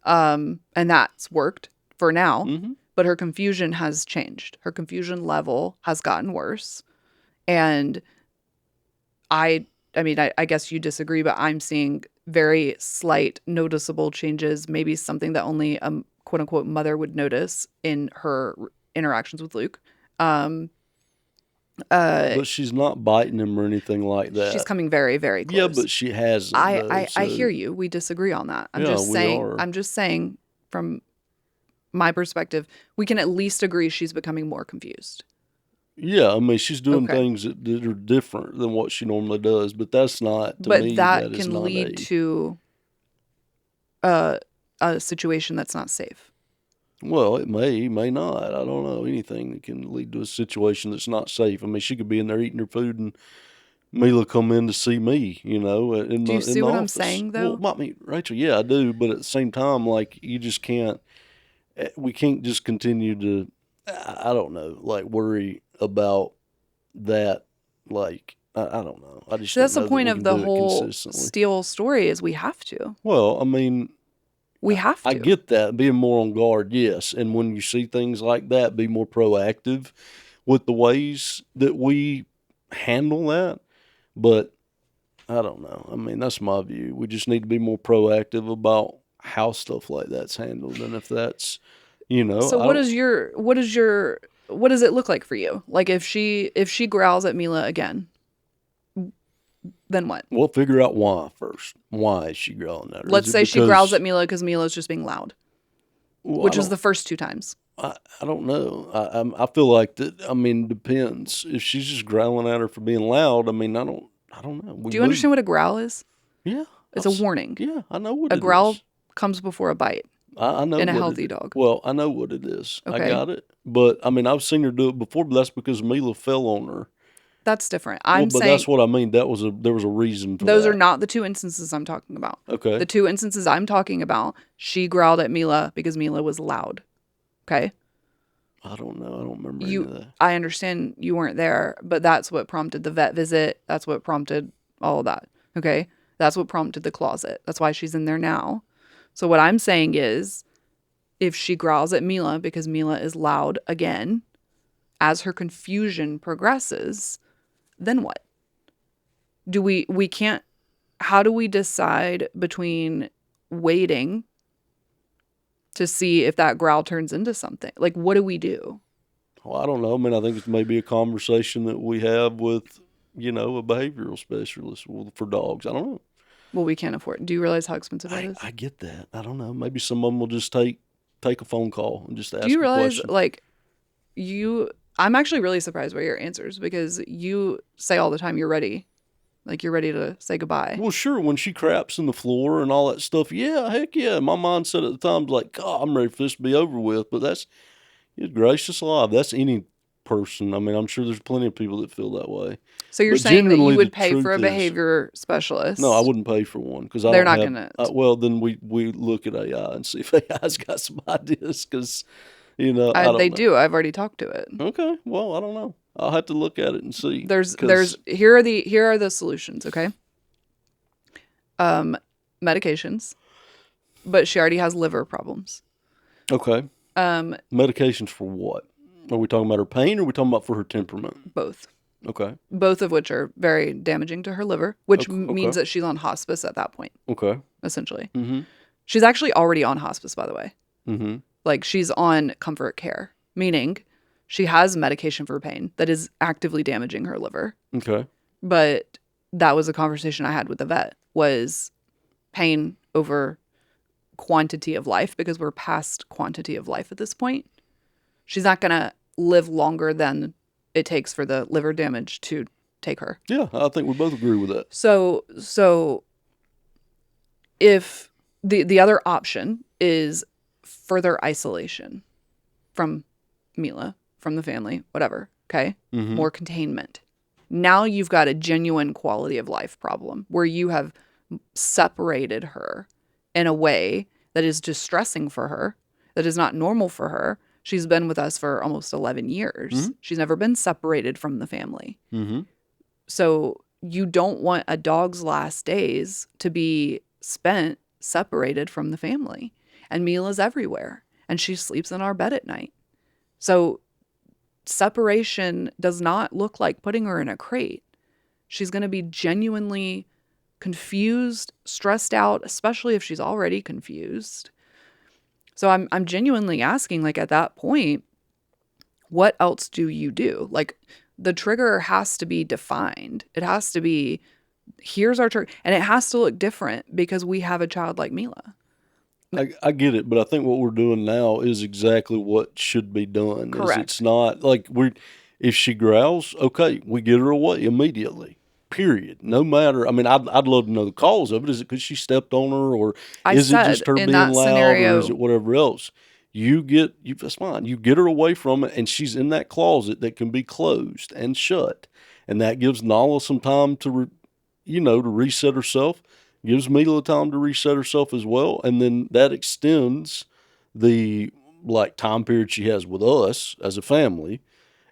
and that's worked for now. Mm-hmm. But her confusion has changed. Her confusion level has gotten worse, and I mean, I guess you disagree, but I'm seeing very slight, noticeable changes. Maybe something that only a quote unquote mother would notice in her interactions with Luke. But she's not biting him or anything like that. She's coming very, very close. Yeah, but she hasn't. I hear you. We disagree on that. I'm just saying from my perspective, we can at least agree she's becoming more confused. Yeah, I mean, she's doing things that are different than what she normally does, but that's not, to me, that can lead to a situation that's not safe. Well, it may not. I don't know. Anything that can lead to a situation that's not safe. I mean, she could be in there eating her food and Mila come in to see me, do you see what I'm saying, though? Well, I mean, Rachel, yeah, I do. But at the same time, like, you just can't, we can't just continue to, I don't know, like, worry about that. Like, I don't know. I just that's the point of the whole Steele story is we have to. Well, I mean, we have to. I get that, being more on guard, yes. And when you see things like that, be more proactive with the ways that we handle that. But I don't know. I mean, that's my view. We just need to be more proactive about how stuff like that's handled. And if that's, So what does it look like for you? Like, if she growls at Mila again, then what? We'll figure out why first. Why is she growling at her? Let's say she growls at Mila because Mila's just being loud, which was the first 2 times. I don't know. I feel like that. I mean, depends. If she's just growling at her for being loud, I mean, I don't know. Do you understand what a growl is? Yeah, it's a warning. Yeah, I know what a growl comes before a bite. I know in a healthy dog. Well, I know what it is. Okay. I got it. But I mean, I've seen her do it before, but that's because Mila fell on her That's different. Well, I'm but saying that's what I mean. There was a reason for those that. are not the two instances I'm talking about. Okay. The two instances I'm talking about, she growled at Mila because Mila was loud. Okay? I don't know. I don't remember any of that. I understand you weren't there, but that's what prompted the vet visit. That's what prompted all of that. Okay? That's what prompted the closet. That's why she's in there now. So what I'm saying is, if she growls at Mila because Mila is loud again, as her confusion progresses, then what? We can't, how do we decide between waiting to see if that growl turns into something? Like, what do we do? Well, I don't know. I mean, I think it's maybe a conversation that we have with, a behavioral specialist for dogs. I don't know. Well, we can't afford it. Do you realize how expensive that is? I get that. I don't know. Maybe some of them will just take a phone call and just ask. Do you realize, a question. like, I'm actually really surprised by your answers because you say all the time you're ready. Like, you're ready to say goodbye. Well, sure. When she craps in the floor and all that stuff, yeah, heck yeah. My mindset at the time was like, God, I'm ready for this to be over with. But that's gracious alive. That's any person. I mean, I'm sure there's plenty of people that feel that way. So you're saying that you would pay for a behavior specialist? No, I wouldn't pay for one because they're not going to. Well, then we look at AI and see if AI's got some ideas because, I don't know. They do. I've already talked to it. Okay. Well, I don't know. I'll have to look at it and see. Here are the solutions. Okay. Medications, but she already has liver problems. Okay. Medications for what? Are we talking about her pain or are we talking about for her temperament? Both. Okay. Both of which are very damaging to her liver, which means that she's on hospice at that point. Okay. Essentially. Mm-hmm. She's actually already on hospice, by the way. Mm-hmm. Like, she's on comfort care, meaning she has medication for pain that is actively damaging her liver. Okay. But that was a conversation I had with the vet, was pain over quantity of life, because we're past quantity of life at this point. She's not going to live longer than it takes for the liver damage to take her. Yeah, I think we both agree with that. So if the other option is further isolation from Mila, from the family, whatever, okay? Mm-hmm. More containment. Now you've got a genuine quality of life problem where you have separated her in a way that is distressing for her, that is not normal for her. She's been with us for almost 11 years. Mm-hmm. She's never been separated from the family. Mm-hmm. So you don't want a dog's last days to be spent separated from the family. And Mila's everywhere. And she sleeps in our bed at night. So separation does not look like putting her in a crate. She's going to be genuinely confused, stressed out, especially if she's already confused. So I'm genuinely asking, like, at that point, what else do you do? Like, the trigger has to be defined. It has to be, here's our trigger. And it has to look different because we have a child like Mila. I get it, but I think what we're doing now is exactly what should be done. Correct. It's not like if she growls, okay, we get her away immediately. Period. No matter. I mean, I'd love to know the cause of it. Is it because she stepped on her, or is it just her being loud, or is it whatever else? That's fine. You get her away from it, and she's in that closet that can be closed and shut, and that gives Nala some time to reset herself. Gives Mila time to reset herself as well, and then that extends the time period she has with us as a family.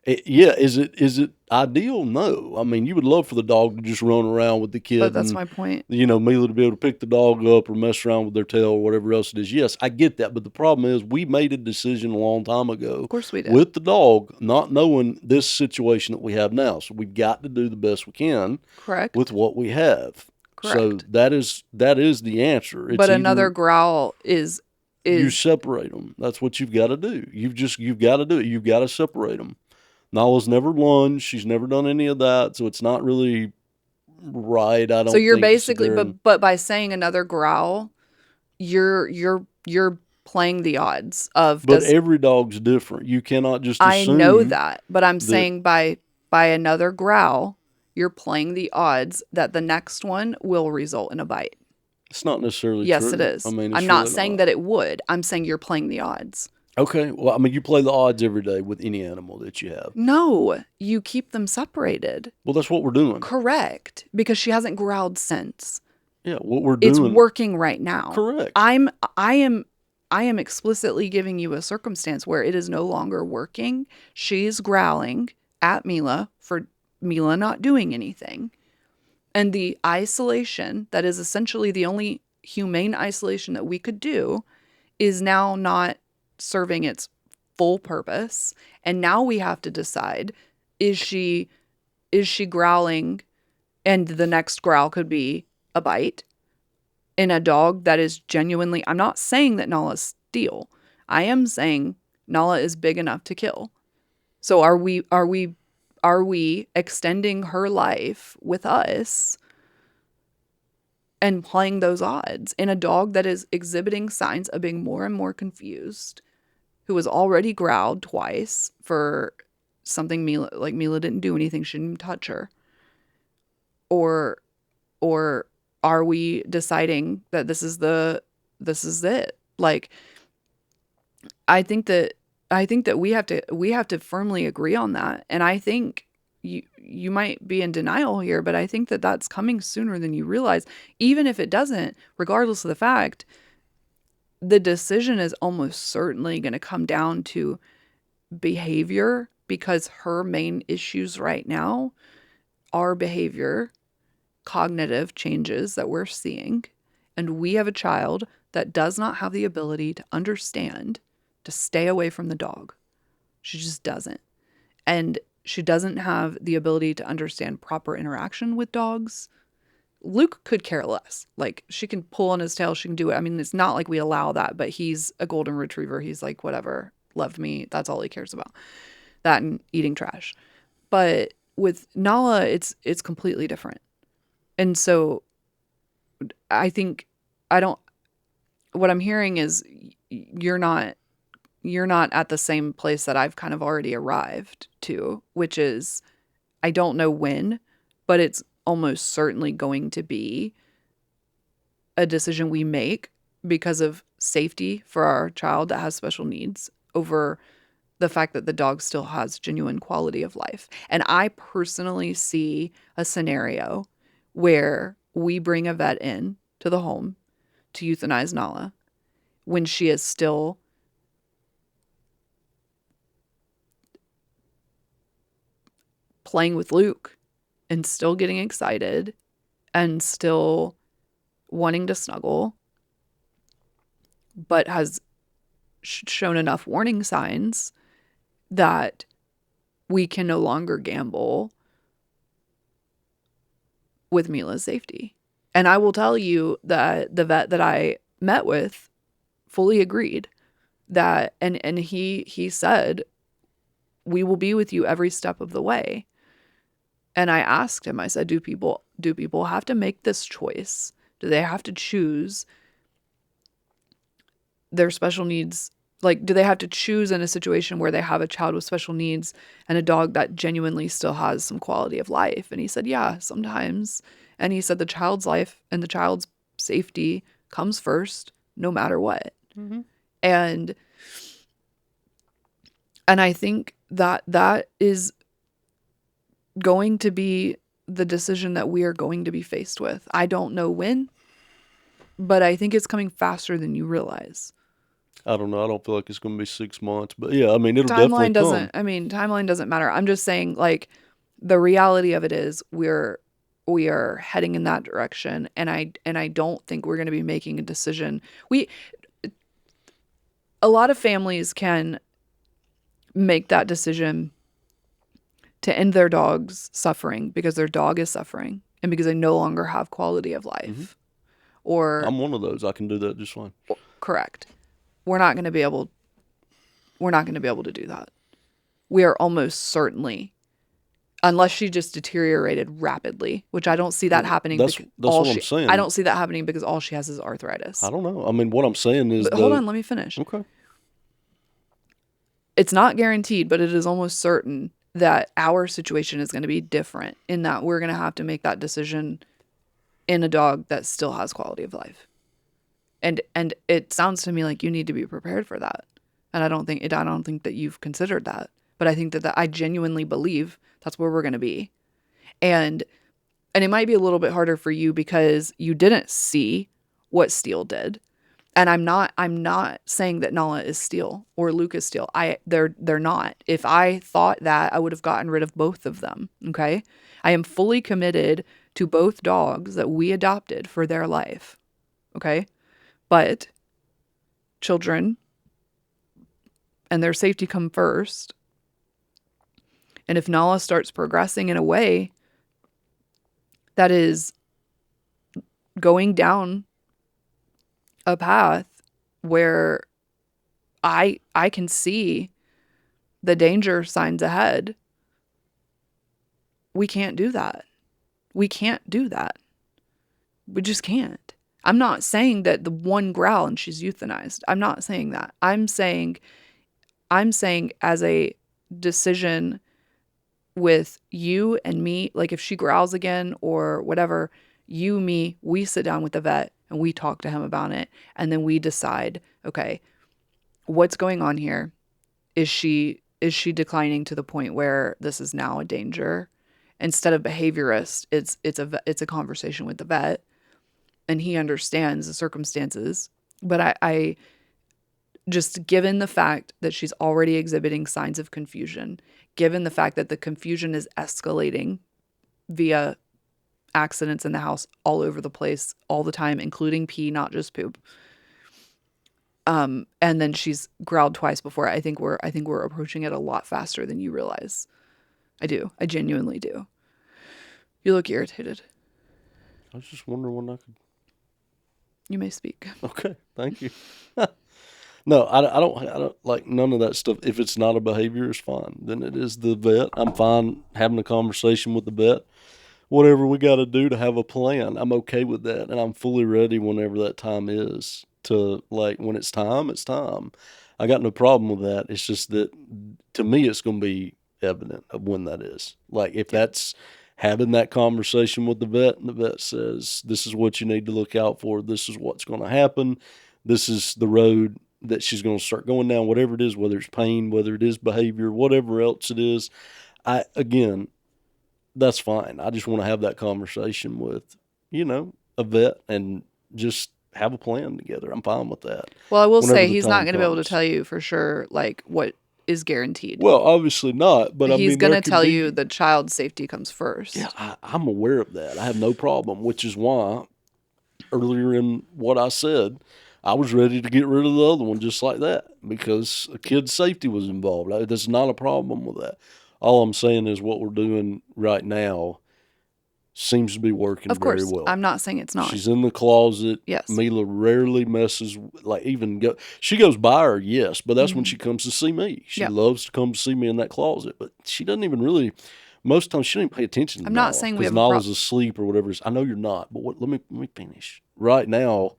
Is it ideal? No. I mean, you would love for the dog to just run around with the kid. But that's my point. Mila to be able to pick the dog up or mess around with their tail or whatever else it is. Yes, I get that. But the problem is we made a decision a long time ago. Of course we did. With the dog, not knowing this situation that we have now. So we've got to do the best we can. Correct. With what we have. Correct. So that is the answer. But another growl is you separate them. That's what you've got to do. You've got to do it. You've got to separate them. Nala's never lunged. She's never done any of that, so it's not really right. I don't. So you're basically, but by saying another growl, you're playing the odds of. But every dog's different. You cannot just assume. I know that, but I'm saying by another growl, you're playing the odds that the next one will result in a bite. It's not necessarily yes, true. It is. I mean, I'm not saying that it would. I'm saying you're playing the odds. Okay. Well, I mean, you play the odds every day with any animal that you have. No, you keep them separated. Well, that's what we're doing. Correct. Because she hasn't growled since. Yeah, what we're It's doing. working right now. Correct. I am explicitly giving you a circumstance where it is no longer working. She's growling at Mila for Mila not doing anything. And the isolation that is essentially the only humane isolation that we could do is now not serving its full purpose. And now we have to decide, is she growling, and the next growl could be a bite in a dog that is genuinely, I'm not saying that Nala's steel. I am saying Nala is big enough to kill. So are we extending her life with us and playing those odds in a dog that is exhibiting signs of being more and more confused, who has already growled twice for something Mila didn't do anything, she didn't touch her? Or are we deciding that this is it? Like, I think that we have to firmly agree on that. And I think you might be in denial here, but I think that that's coming sooner than you realize. Even if it doesn't, regardless of the fact, the decision is almost certainly going to come down to behavior, because her main issues right now are behavior, cognitive changes that we're seeing. And we have a child that does not have the ability to understand, to stay away from the dog. She just doesn't. And she doesn't have the ability to understand proper interaction with dogs. Luke could care less. Like, she can pull on his tail, she can do it. I mean, it's not like we allow that, but he's a golden retriever. He's like, whatever, loved me. That's all he cares about. That and eating trash. But with Nala, it's completely different. And so I think what I'm hearing is you're not at the same place that I've kind of already arrived to, which is, I don't know when, but it's almost certainly going to be a decision we make because of safety for our child that has special needs over the fact that the dog still has genuine quality of life. And I personally see a scenario where we bring a vet in to the home to euthanize Nala when she is still playing with Luke and still getting excited and still wanting to snuggle, but has shown enough warning signs that we can no longer gamble with Mila's safety. And I will tell you that the vet that I met with fully agreed that, and he said, we will be with you every step of the way. And I asked him, I said, do people have to make this choice? Do they have to choose their special needs? Like, do they have to choose in a situation where they have a child with special needs and a dog that genuinely still has some quality of life? And he said, yeah, sometimes. And he said the child's life and the child's safety comes first, no matter what. Mm-hmm. And I think that is going to be the decision that we are going to be faced with. I don't know when, but I think it's coming faster than you realize. I don't know. I don't feel like it's going to be 6 months, but yeah, I mean, it'll definitely come. Timeline doesn't matter. I'm just saying, like, the reality of it is we are heading in that direction, and I don't think we're going to be making a decision. A lot of families can make that decision to end their dog's suffering because their dog is suffering and because they no longer have quality of life. Mm-hmm. Or I'm one of those. I can do that just fine. Correct. We're not going to be able to do that. We are almost certainly, unless she just deteriorated rapidly, which I don't see that happening. That's what I'm saying. I don't see that happening because all she has is arthritis. I don't know. I mean, what I'm saying is... Hold on, let me finish. Okay. It's not guaranteed, but it is almost certain that our situation is going to be different in that we're going to have to make that decision in a dog that still has quality of life. And it sounds to me like you need to be prepared for that. And I don't think that you've considered that. But I think that I genuinely believe that's where we're going to be. And it might be a little bit harder for you because you didn't see what Steele did. And I'm not saying that Nala is Steele or Luke is Steele. They're not. If I thought that, I would have gotten rid of both of them. Okay? I am fully committed to both dogs that we adopted for their life. Okay? But children and their safety come first. And if Nala starts progressing in a way that is going down a path where I can see the danger signs ahead, we can't do that. We can't do that. We just can't. I'm not saying that the one growl and she's euthanized. I'm not saying that. I'm saying as a decision with you and me, like if she growls again or whatever, you, me, we sit down with the vet and we talk to him about it. And then we decide, okay, what's going on here? Is she declining to the point where this is now a danger? Instead of behaviorist, it's a conversation with the vet, and he understands the circumstances. But I just, given the fact that she's already exhibiting signs of confusion, given the fact that the confusion is escalating via accidents in the house all over the place all the time, including pee, not just poop. And then she's growled twice before. I think we're approaching it a lot faster than you realize. I do. I genuinely do. You look irritated. I was just wondering when I could. You may speak. Okay, thank you. No, I don't like none of that stuff. If it's not a behavior, it's fine. Then it is the vet. I'm fine having a conversation with the vet. Whatever we got to do to have a plan, I'm okay with that, and I'm fully ready whenever that time is. To like when it's time, it's time. I got no problem with that. It's just that to me, it's going to be evident of when that is. Like if that's having that conversation with the vet, and the vet says, "This is what you need to look out for. This is what's going to happen. This is the road that she's going to start going down, whatever it is, whether it's pain, whether it is behavior, whatever else it is." Again, that's fine. I just want to have that conversation with, a vet and just have a plan together. I'm fine with that. Well, I will say he's not going to be able to tell you for sure, like, what is guaranteed. Well, obviously not, but he's going to tell you the child's safety comes first. Yeah, I'm aware of that. I have no problem, which is why earlier in what I said, I was ready to get rid of the other one just like that because a kid's safety was involved. There's not a problem with that. All I'm saying is what we're doing right now seems to be working very well. I'm not saying it's not. She's in the closet. Yes. Mila rarely messes, she goes by her, yes, but that's when she comes to see me. She loves to come to see me in that closet, but she doesn't even really, most times she doesn't pay attention to I'm not saying we have Nala's asleep or whatever it is. I know you're not, but let me finish. Right now,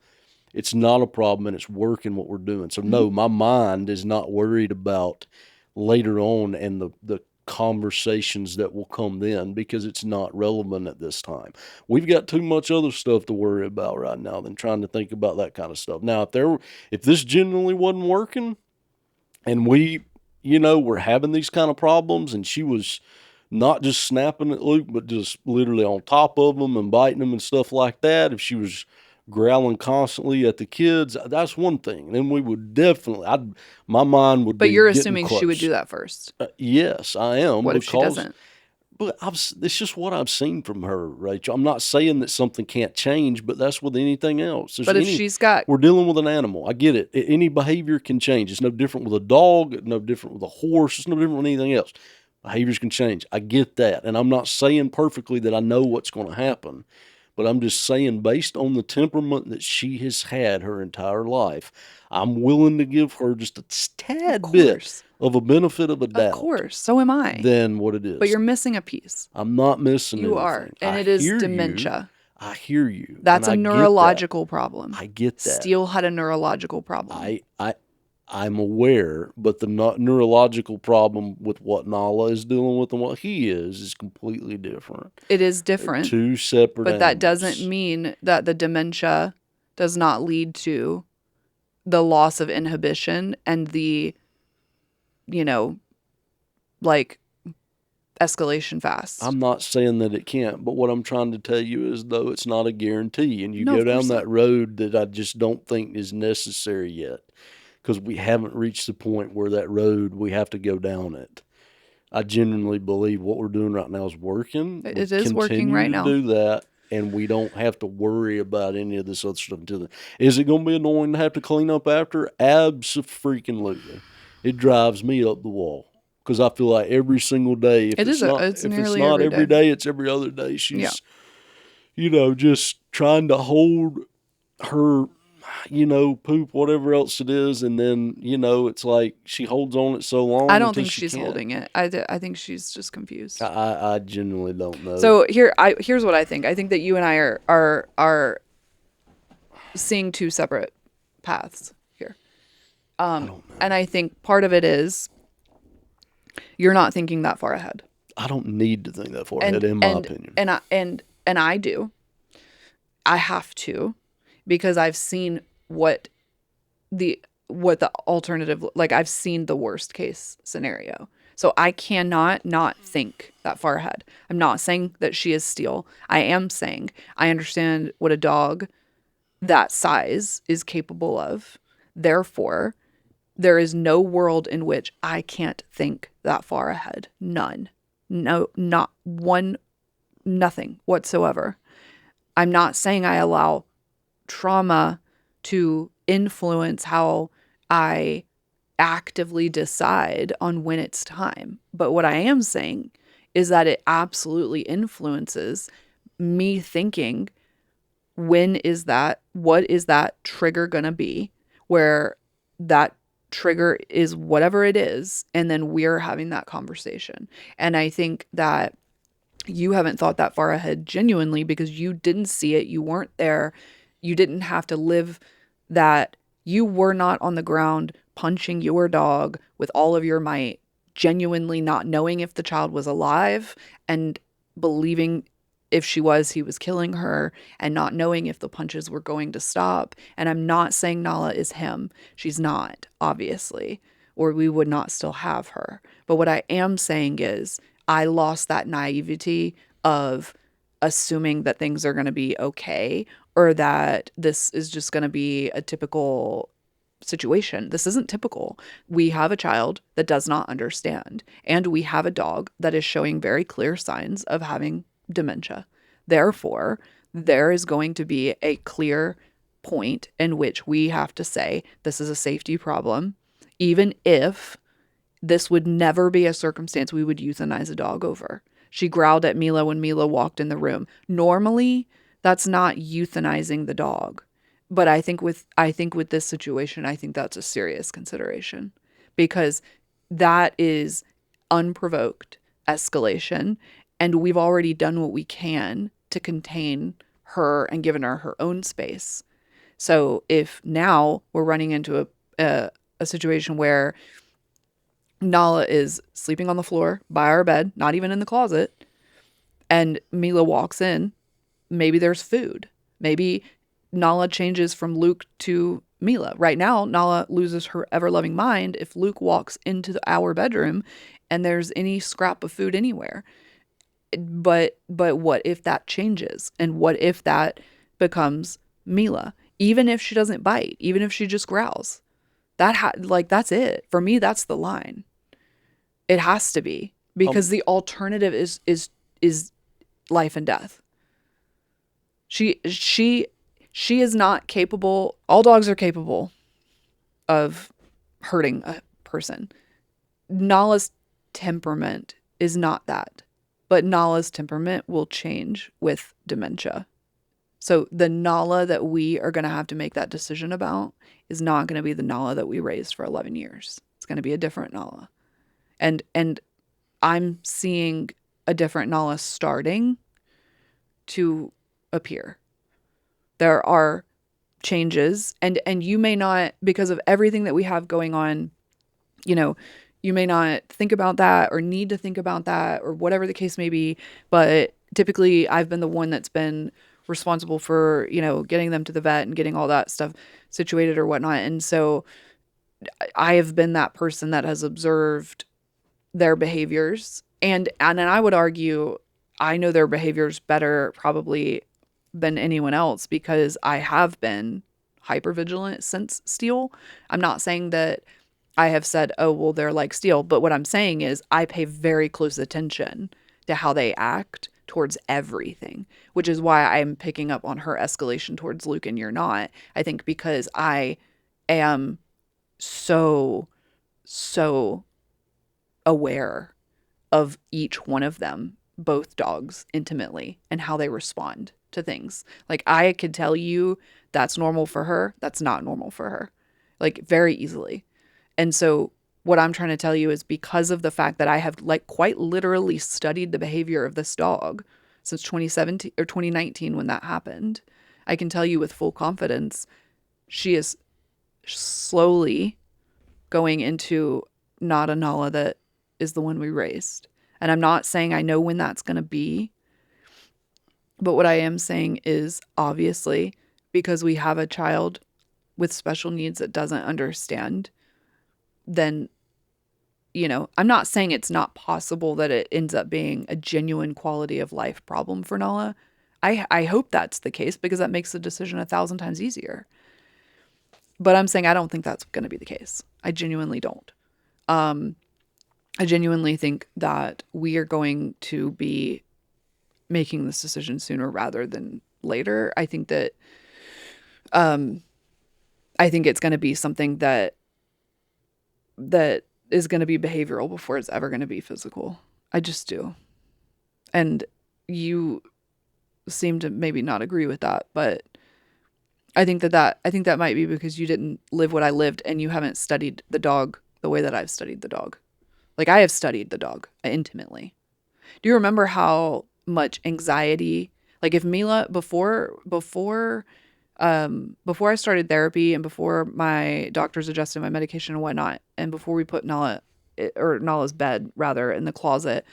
it's not a problem and it's working what we're doing. So no, my mind is not worried about later on and the conversations that will come then because it's not relevant at this time. We've got too much other stuff to worry about right now than trying to think about that kind of stuff. Now, if this genuinely wasn't working and we, were having these kind of problems and she was not just snapping at Luke, but just literally on top of him and biting him and stuff like that, if she was growling constantly at the kids, that's one thing. Then we would definitely, my mind would be. But you're assuming she would do that first. Yes, I am. What if she doesn't? But it's just what I've seen from her, Rachel. I'm not saying that something can't change, but that's with anything else. But if we're dealing with an animal. I get it. Any behavior can change. It's no different with a dog. It's no different with a horse. It's no different with anything else. Behaviors can change. I get that. And I'm not saying perfectly that I know what's going to happen. But I'm just saying, based on the temperament that she has had her entire life, I'm willing to give her just a tad bit of a benefit of a doubt. Of course, so am I. Than what it is. But you're missing a piece. I'm not missing anything. You are, and it is dementia. I hear you. That's a neurological problem. I get that. Steele had a neurological problem. I'm aware, but the neurological problem with what Nala is dealing with and what he is completely different. It is different. They're two separate But animals. that doesn't mean that the dementia does not lead to the loss of inhibition and the you know, like escalation fast. I'm not saying that it can't, but what I'm trying to tell you is, though, it's not a guarantee. And you No, go of down course that not. road that I just don't think is necessary yet, because we haven't reached the point where that road, we have to go down it. I genuinely believe what we're doing right now is working. We It is working continue right to now. do that, and we don't have to worry about any of this other stuff until then. Is it going to be annoying to have to clean up after? Abso-freaking-lutely. It drives me up the wall because I feel like every single day, if it's It's not nearly every every day. day, it's every other day. Yeah. She's, just trying to hold her, poop, whatever else it is, and then, it's like she holds on it so long I don't until think she she's can't. holding it. I think she's just confused. I genuinely don't know. So here's what I think. I think that you and I are seeing two separate paths here. And I think part of it is you're not thinking that far ahead. I don't need to think that far ahead, in my opinion. And I do. I have to, because I've seen what the alternative, like I've seen the worst case scenario. So I cannot not think that far ahead. I'm not saying that she is steel. I am saying I understand what a dog that size is capable of. Therefore, there is no world in which I can't think that far ahead. None. No, not one, nothing whatsoever. I'm not saying I allow trauma to influence how I actively decide on when it's time. But what I am saying is that it absolutely influences me thinking, what is that trigger going to be, where that trigger is whatever it is, and then we're having that conversation. And I think that you haven't thought that far ahead genuinely because you didn't see it, you weren't there, you didn't have to live that, you were not on the ground punching your dog with all of your might, genuinely not knowing if the child was alive and believing if she was, he was killing her, and not knowing if the punches were going to stop. And I'm not saying Nala is him. She's not, obviously, or we would not still have her. But what I am saying is I lost that naivety of assuming that things are going to be okay, or that this is just going to be a typical situation. This isn't typical. We have a child that does not understand, and we have a dog that is showing very clear signs of having dementia. Therefore, there is going to be a clear point in which we have to say this is a safety problem, even if this would never be a circumstance we would euthanize a dog over. She growled at Mila when Mila walked in the room. Normally, that's not euthanizing the dog. But I think with this situation, I think that's a serious consideration, because that is unprovoked escalation, and we've already done what we can to contain her and given her her own space. So if now we're running into a situation where Nala is sleeping on the floor by our bed, not even in the closet, and Mila walks in, maybe there's food. Maybe Nala changes from Luke to Mila. Right now, Nala loses her ever-loving mind if Luke walks into our bedroom and there's any scrap of food anywhere. But what if that changes? And what if that becomes Mila? Even if she doesn't bite, even if she just growls. That's it. For me, that's the line. It has to be, because the alternative is life and death. She is not capable. All dogs are capable of hurting a person. Nala's temperament is not that, but Nala's temperament will change with dementia. So the Nala that we are going to have to make that decision about is not going to be the Nala that we raised for 11 years. It's going to be a different Nala. And I'm seeing a different Nala starting to appear. There are changes, and you may not, because of everything that we have going on, you may not think about that or need to think about that or whatever the case may be. But typically I've been the one that's been responsible for, getting them to the vet and getting all that stuff situated or whatnot. And so I have been that person that has observed their behaviors. And I would argue I know their behaviors better probably than anyone else because I have been hypervigilant since Steel. I'm not saying that I have said, oh, well, they're like Steel. But what I'm saying is I pay very close attention to how they act towards everything, which is why I'm picking up on her escalation towards Luke and you're not. I think because I am so, so aware of each one of them, both dogs, intimately, and how they respond to things. Like, I could tell you that's normal for her, that's not normal for her, like, very easily. And so, what I'm trying to tell you is because of the fact that I have, like, quite literally studied the behavior of this dog since 2017 or 2019 when that happened, I can tell you with full confidence she is slowly going into not a Nala that is the one we raised. And I'm not saying I know when that's going to be. But what I am saying is obviously because we have a child with special needs that doesn't understand, then, you know, I'm not saying it's not possible that it ends up being a genuine quality of life problem for Nala. I hope that's the case because that makes the decision 1,000 times easier. But I'm saying I don't think that's going to be the case. I genuinely don't. I genuinely think that we are going to be making this decision sooner rather than later. I think that I think it's going to be something that is going to be behavioral before it's ever going to be physical. I just do. And you seem to maybe not agree with that, but I think that might be because you didn't live what I lived and you haven't studied the dog the way that I've studied the dog. Like, I have studied the dog intimately. Do you remember how much anxiety, like if Mila before I started therapy and before my doctors adjusted my medication and whatnot, and before we put Nala's bed rather in the closet,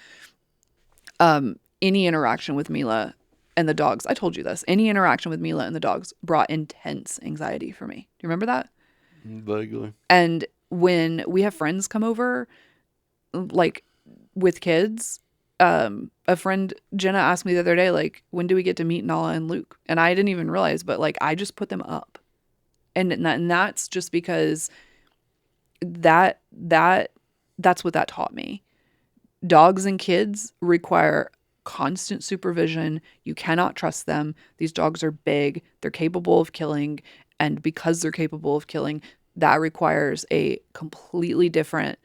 any interaction with Mila and the dogs, I told you this, any interaction with Mila and the dogs brought intense anxiety for me. Do you remember that? Vaguely. And when we have friends come over, like with kids, a friend, Jenna, asked me the other day, like, when do we get to meet Nala and Luke? And I didn't even realize, but like, I just put them up. And that's just because that's what that taught me. Dogs and kids require constant supervision. You cannot trust them. These dogs are big. They're capable of killing. And because they're capable of killing, that requires a completely different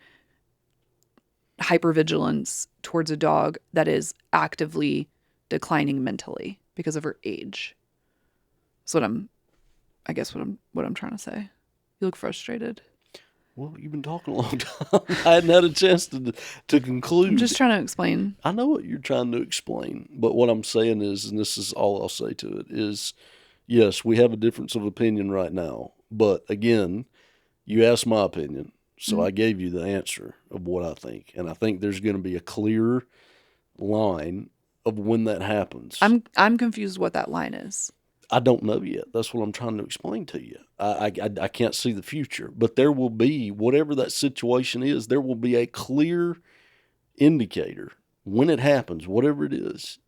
hypervigilance towards a dog that is actively declining mentally because of her age. That's what I'm trying to say. You look frustrated. Well, you've been talking a long time. I hadn't had a chance to conclude. I'm just trying to explain. I know what you're trying to explain, but what I'm saying is, and this is all I'll say to it, is yes, we have a difference of opinion right now. But again, you asked my opinion, so I gave you the answer of what I think. And I think there's going to be a clear line of when that happens. I'm confused what that line is. I don't know yet. That's what I'm trying to explain to you. I can't see the future, but there will be, whatever that situation is, there will be a clear indicator when it happens, whatever it is,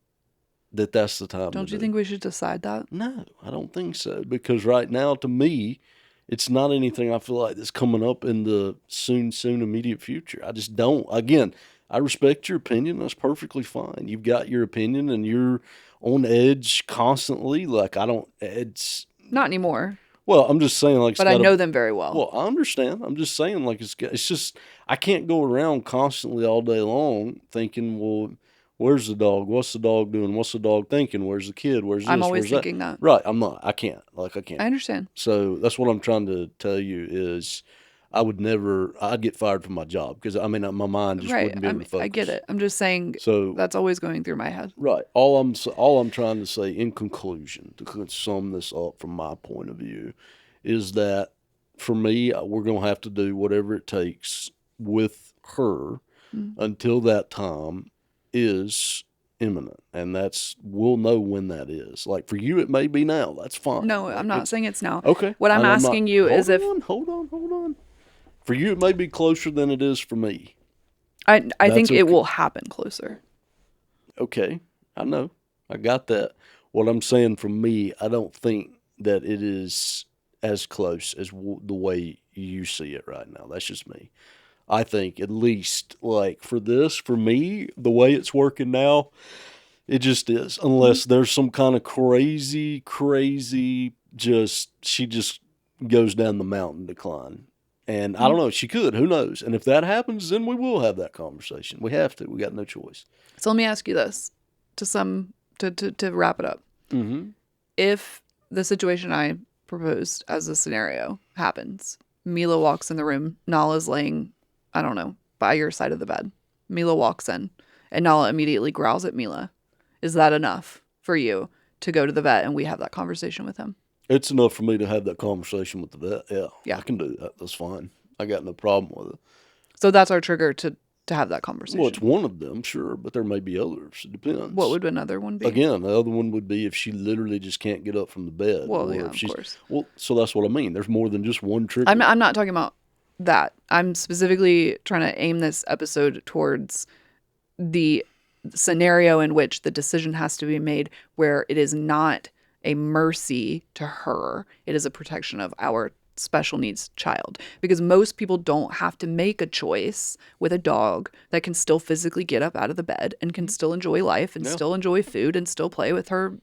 that's the time. Don't you think we should decide that? No, I don't think so. Because right now, to me, it's not anything I feel like that's coming up in the soon immediate future. I just don't. Again, I respect your opinion. That's perfectly fine. You've got your opinion and you're on edge constantly. Like, it's not anymore. Well, I'm just saying, like, but I know them very well. Well, I understand. I'm just saying, like, it's just, I can't go around constantly all day long thinking, well, where's the dog? What's the dog doing? What's the dog thinking? Where's the kid? Where's this? I'm always thinking that. Right. I'm not. I can't. I can't. I understand. So that's what I'm trying to tell you is I'd get fired from my job because, I mean, my mind just wouldn't be able to focus. I get it. I'm just saying that's always going through my head. Right. All I'm trying to say in conclusion, to sum this up from my point of view, is that for me, we're going to have to do whatever it takes with her until that time is imminent. And we'll know when that is. Like, for you, it may be now. That's fine. No, I'm not saying it's now. Okay. What I'm asking you is Hold on. For you, it may be closer than it is for me. I think it will happen closer. Okay, I know. I got that. What I'm saying for me, I don't think that it is as close as the way you see it right now. That's just me. I think at least, like, for me, the way it's working now, it just is. Unless there's some kind of crazy, she just goes down the mountain decline. And I don't know, she could. Who knows? And if that happens, then we will have that conversation. We have to. We got no choice. So let me ask you this to wrap it up. Mm-hmm. If the situation I proposed as a scenario happens, Mila walks in the room, Nala's laying, I don't know, by your side of the bed. Mila walks in, and Nala immediately growls at Mila. Is that enough for you to go to the vet and we have that conversation with him? It's enough for me to have that conversation with the vet. Yeah. I can do that. That's fine. I got no problem with it. So that's our trigger to have that conversation. Well, it's one of them, sure, but there may be others. It depends. What would another one be? Again, the other one would be if she literally just can't get up from the bed. Well, yeah, of course. Well, so that's what I mean. There's more than just one trigger. I'm not talking about that. I'm specifically trying to aim this episode towards the scenario in which the decision has to be made where it is not a mercy to her. It is a protection of our special needs child, because most people don't have to make a choice with a dog that can still physically get up out of the bed and can still enjoy life and still enjoy food and still play with her,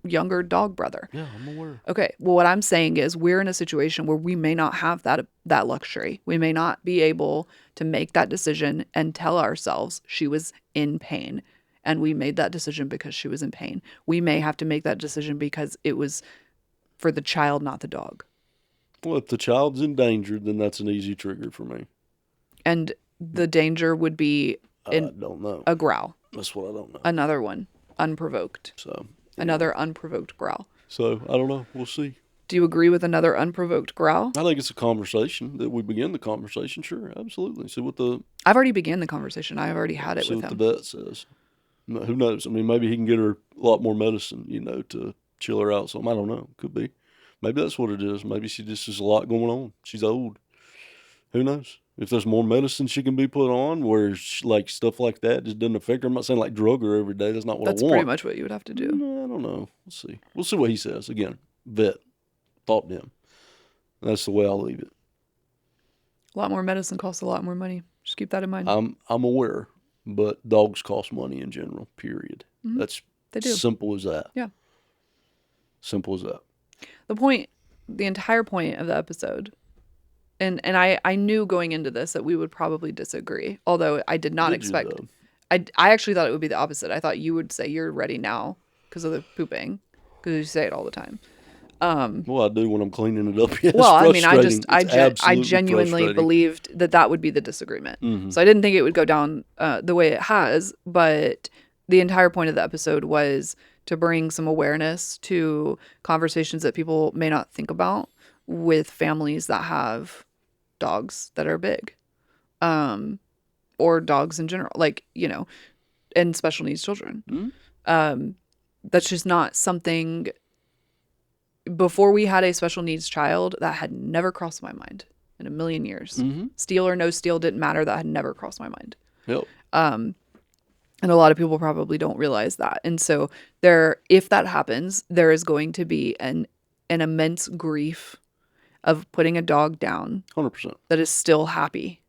younger dog brother. Yeah, I'm aware. Okay. Well, what I'm saying is we're in a situation where we may not have that luxury. We may not be able to make that decision and tell ourselves she was in pain. And we made that decision because she was in pain. We may have to make that decision because it was for the child, not the dog. Well, if the child's in danger, then that's an easy trigger for me. And the danger would be I don't know. A growl. That's what I don't know. Another one, unprovoked. So another unprovoked growl. So I don't know. We'll see. Do you agree with another unprovoked growl? I think it's a conversation that we begin the conversation. Sure, absolutely. See what I've already began the conversation. I've already had it with him. See what the vet says. Who knows? I mean, maybe he can get her a lot more medicine, to chill her out. Some I don't know. Could be. Maybe that's what it is. Maybe she just has a lot going on. She's old. Who knows? If there's more medicine she can be put on where stuff like that just doesn't affect her. I'm not saying drug her every day. That's not what I want. That's pretty much what you would have to do. No, I don't know. We'll see. We'll see what he says. Again, vet. Talk to him. That's the way I'll leave it. A lot more medicine costs a lot more money. Just keep that in mind. I'm aware, but dogs cost money in general, period. Mm-hmm. That's they do. Simple as that. Yeah. Simple as that. The entire point of the episode, and I knew going into this that we would probably disagree, although I did not expect. I actually thought it would be the opposite. I thought you would say you're ready now because of the pooping, because you say it all the time. Well, I do when I'm cleaning it up. Yeah, well, I mean, I genuinely believed that would be the disagreement. Mm-hmm. So I didn't think it would go down the way it has, but the entire point of the episode was to bring some awareness to conversations that people may not think about with families that have dogs that are big, or dogs in general, and special needs children. Mm-hmm. That's just not something. Before we had a special needs child, that had never crossed my mind in a million years. Mm-hmm. Steal or no steal didn't matter. That had never crossed my mind. Yep. And a lot of people probably don't realize that. And so if that happens, there is going to be an immense grief of putting a dog down. 100%. That is still happy.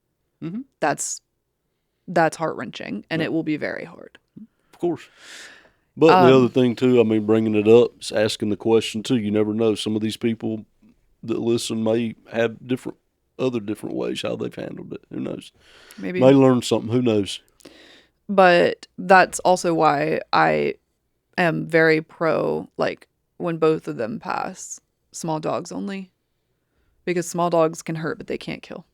Mm-hmm. That's heart-wrenching, and it will be very hard. Of course. But the other thing, too, I mean, bringing it up, is asking the question, too. You never know. Some of these people that listen may have different ways how they've handled it. Who knows? Maybe. May learn something. Who knows? But that's also why I am very pro, when both of them pass, small dogs only. Because small dogs can hurt, but they can't kill.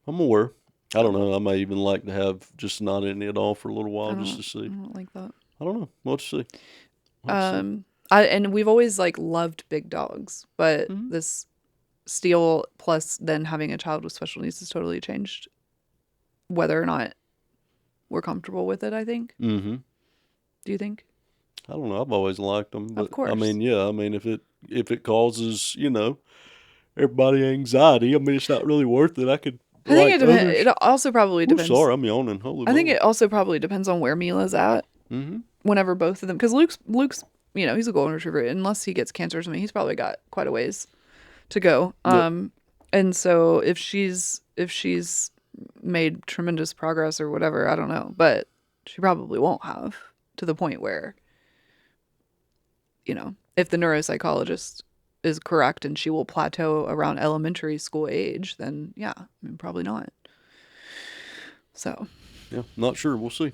I'm aware. I don't know. I may even like to have just not any at all for a little while just to see. I don't like that. I don't know. We'll see. And we've always loved big dogs, but this steal plus then having a child with special needs has totally changed whether or not we're comfortable with it, I think. Mm-hmm. Do you think? I don't know. I've always liked them. But, of course. I mean, yeah. I mean, if it causes, everybody anxiety. I mean, it's not really worth it. I could. I think it depends. It also probably depends. Sorry, I'm yawning. Holy I think it also probably depends on where Mila's at. Mm-hmm. Whenever both of them, because Luke's, he's a golden retriever. Unless he gets cancer or something, he's probably got quite a ways to go. Yep. And so if she's made tremendous progress or whatever, I don't know, but she probably won't have, to the point where, if the neuropsychologist is correct and she will plateau around elementary school age, then yeah, probably not. So. Yeah, not sure. We'll see.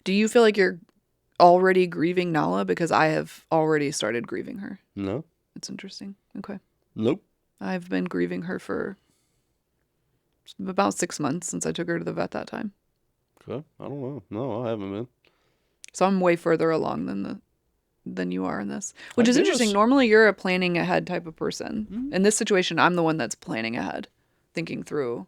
Do you feel like you're already grieving Nala? Because I have already started grieving her. No. It's interesting. Okay. Nope. I've been grieving her for about 6 months since I took her to the vet that time. Okay. I don't know. No, I haven't been. So I'm way further along than you are in this, which is interesting. Normally you're a planning ahead type of person. Mm-hmm. In this situation, I'm the one that's planning ahead, thinking through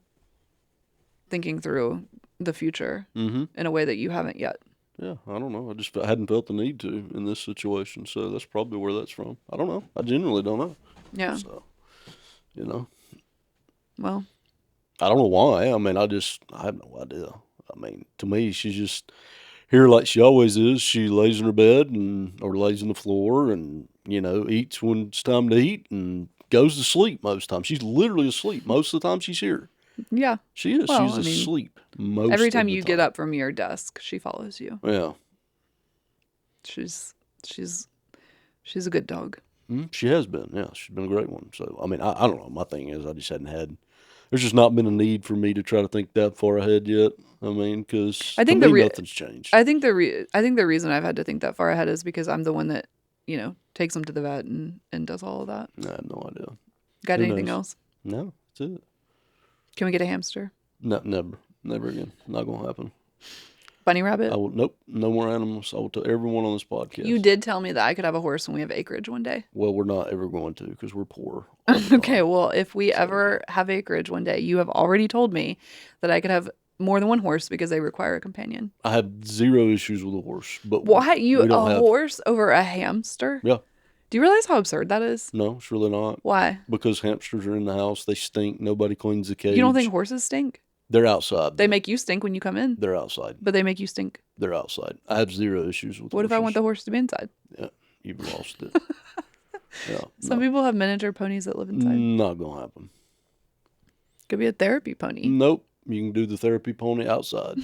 the future in a way that you haven't yet. Yeah, I don't know. I hadn't felt the need to in this situation, so that's probably where that's from. I don't know. I genuinely don't know. Yeah. So, Well, I don't know why. I mean, I have no idea. I mean, to me, she's just here like she always is. She lays in her bed or lays on the floor and, eats when it's time to eat and goes to sleep most times. She's literally asleep most of the time she's here. Yeah. She is. Well, she's asleep most of the time. Every time you get up from your desk, she follows you. Yeah. She's a good dog. She has been. Yeah, she's been a great one. So, I mean, I don't know. My thing is I just hadn't had... There's just not been a need for me to try to think that far ahead yet. I mean, because nothing's changed. I think the reason I've had to think that far ahead is because I'm the one that, takes them to the vet and does all of that. I have no idea. Got anything else? No, that's it. Can we get a hamster? No, never again. Not gonna happen. Bunny rabbit? Nope, no more animals. I will tell everyone on this podcast. You did tell me that I could have a horse when we have acreage one day. Well, we're not ever going to because we're poor. Okay, well, if we ever have acreage one day, you have already told me that I could have more than one horse because they require a companion. I have zero issues with a horse, but why horse over a hamster? Yeah. Do you realize how absurd that is? No, it's really not. Why? Because hamsters are in the house. They stink. Nobody cleans the cage. You don't think horses stink? They're outside. They make you stink when you come in. They're outside. But they make you stink. They're outside. I have zero issues with What horses. if I want the horse to be inside? Yeah, you've lost it. Yeah. Some people have miniature ponies that live inside. Not going to happen. Could be a therapy pony. Nope. You can do the therapy pony outside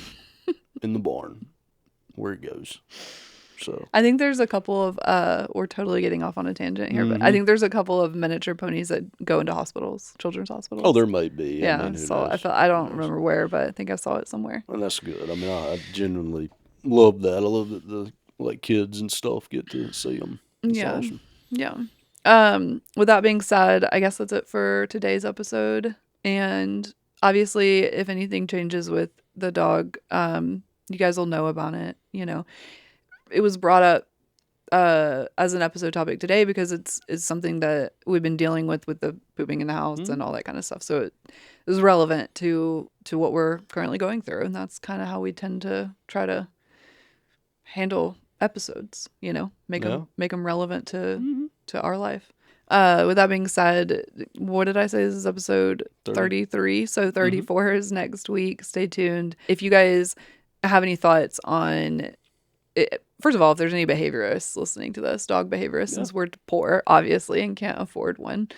in the barn where it goes. So I think there's a couple of we're totally getting off on a tangent here, but I think there's a couple of miniature ponies that go into hospitals, children's hospitals. Oh, there may be. Yeah, I mean, I don't remember where, but I think I saw it somewhere. And that's good. I mean, I genuinely love that. I love that the kids and stuff get to see them. It's awesome. Yeah. With that being said, I guess that's it for today's episode. And obviously, if anything changes with the dog, you guys will know about it. It was brought up as an episode topic today because it's something that we've been dealing with the pooping in the house and all that kind of stuff. So it is relevant to what we're currently going through, and that's kind of how we tend to try to handle episodes. Make them relevant to our life. With that being said, what did I say? This is episode 33. So 34 is next week. Stay tuned. If you guys have any thoughts on it, first of all, if there's any behaviorists listening to this, dog behaviorists, since we're poor, obviously, and can't afford one,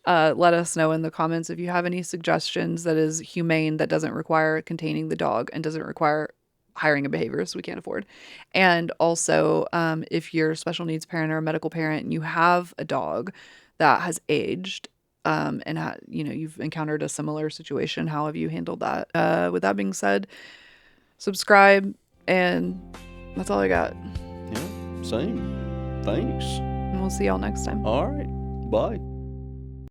let us know in the comments if you have any suggestions that is humane, that doesn't require containing the dog and doesn't require hiring a behaviorist we can't afford. And also, if you're a special needs parent or a medical parent and you have a dog that has aged and you've encountered a similar situation, how have you handled that? With that being said, subscribe, and that's all I got. Yeah, same. Thanks. And we'll see y'all next time. All right. Bye.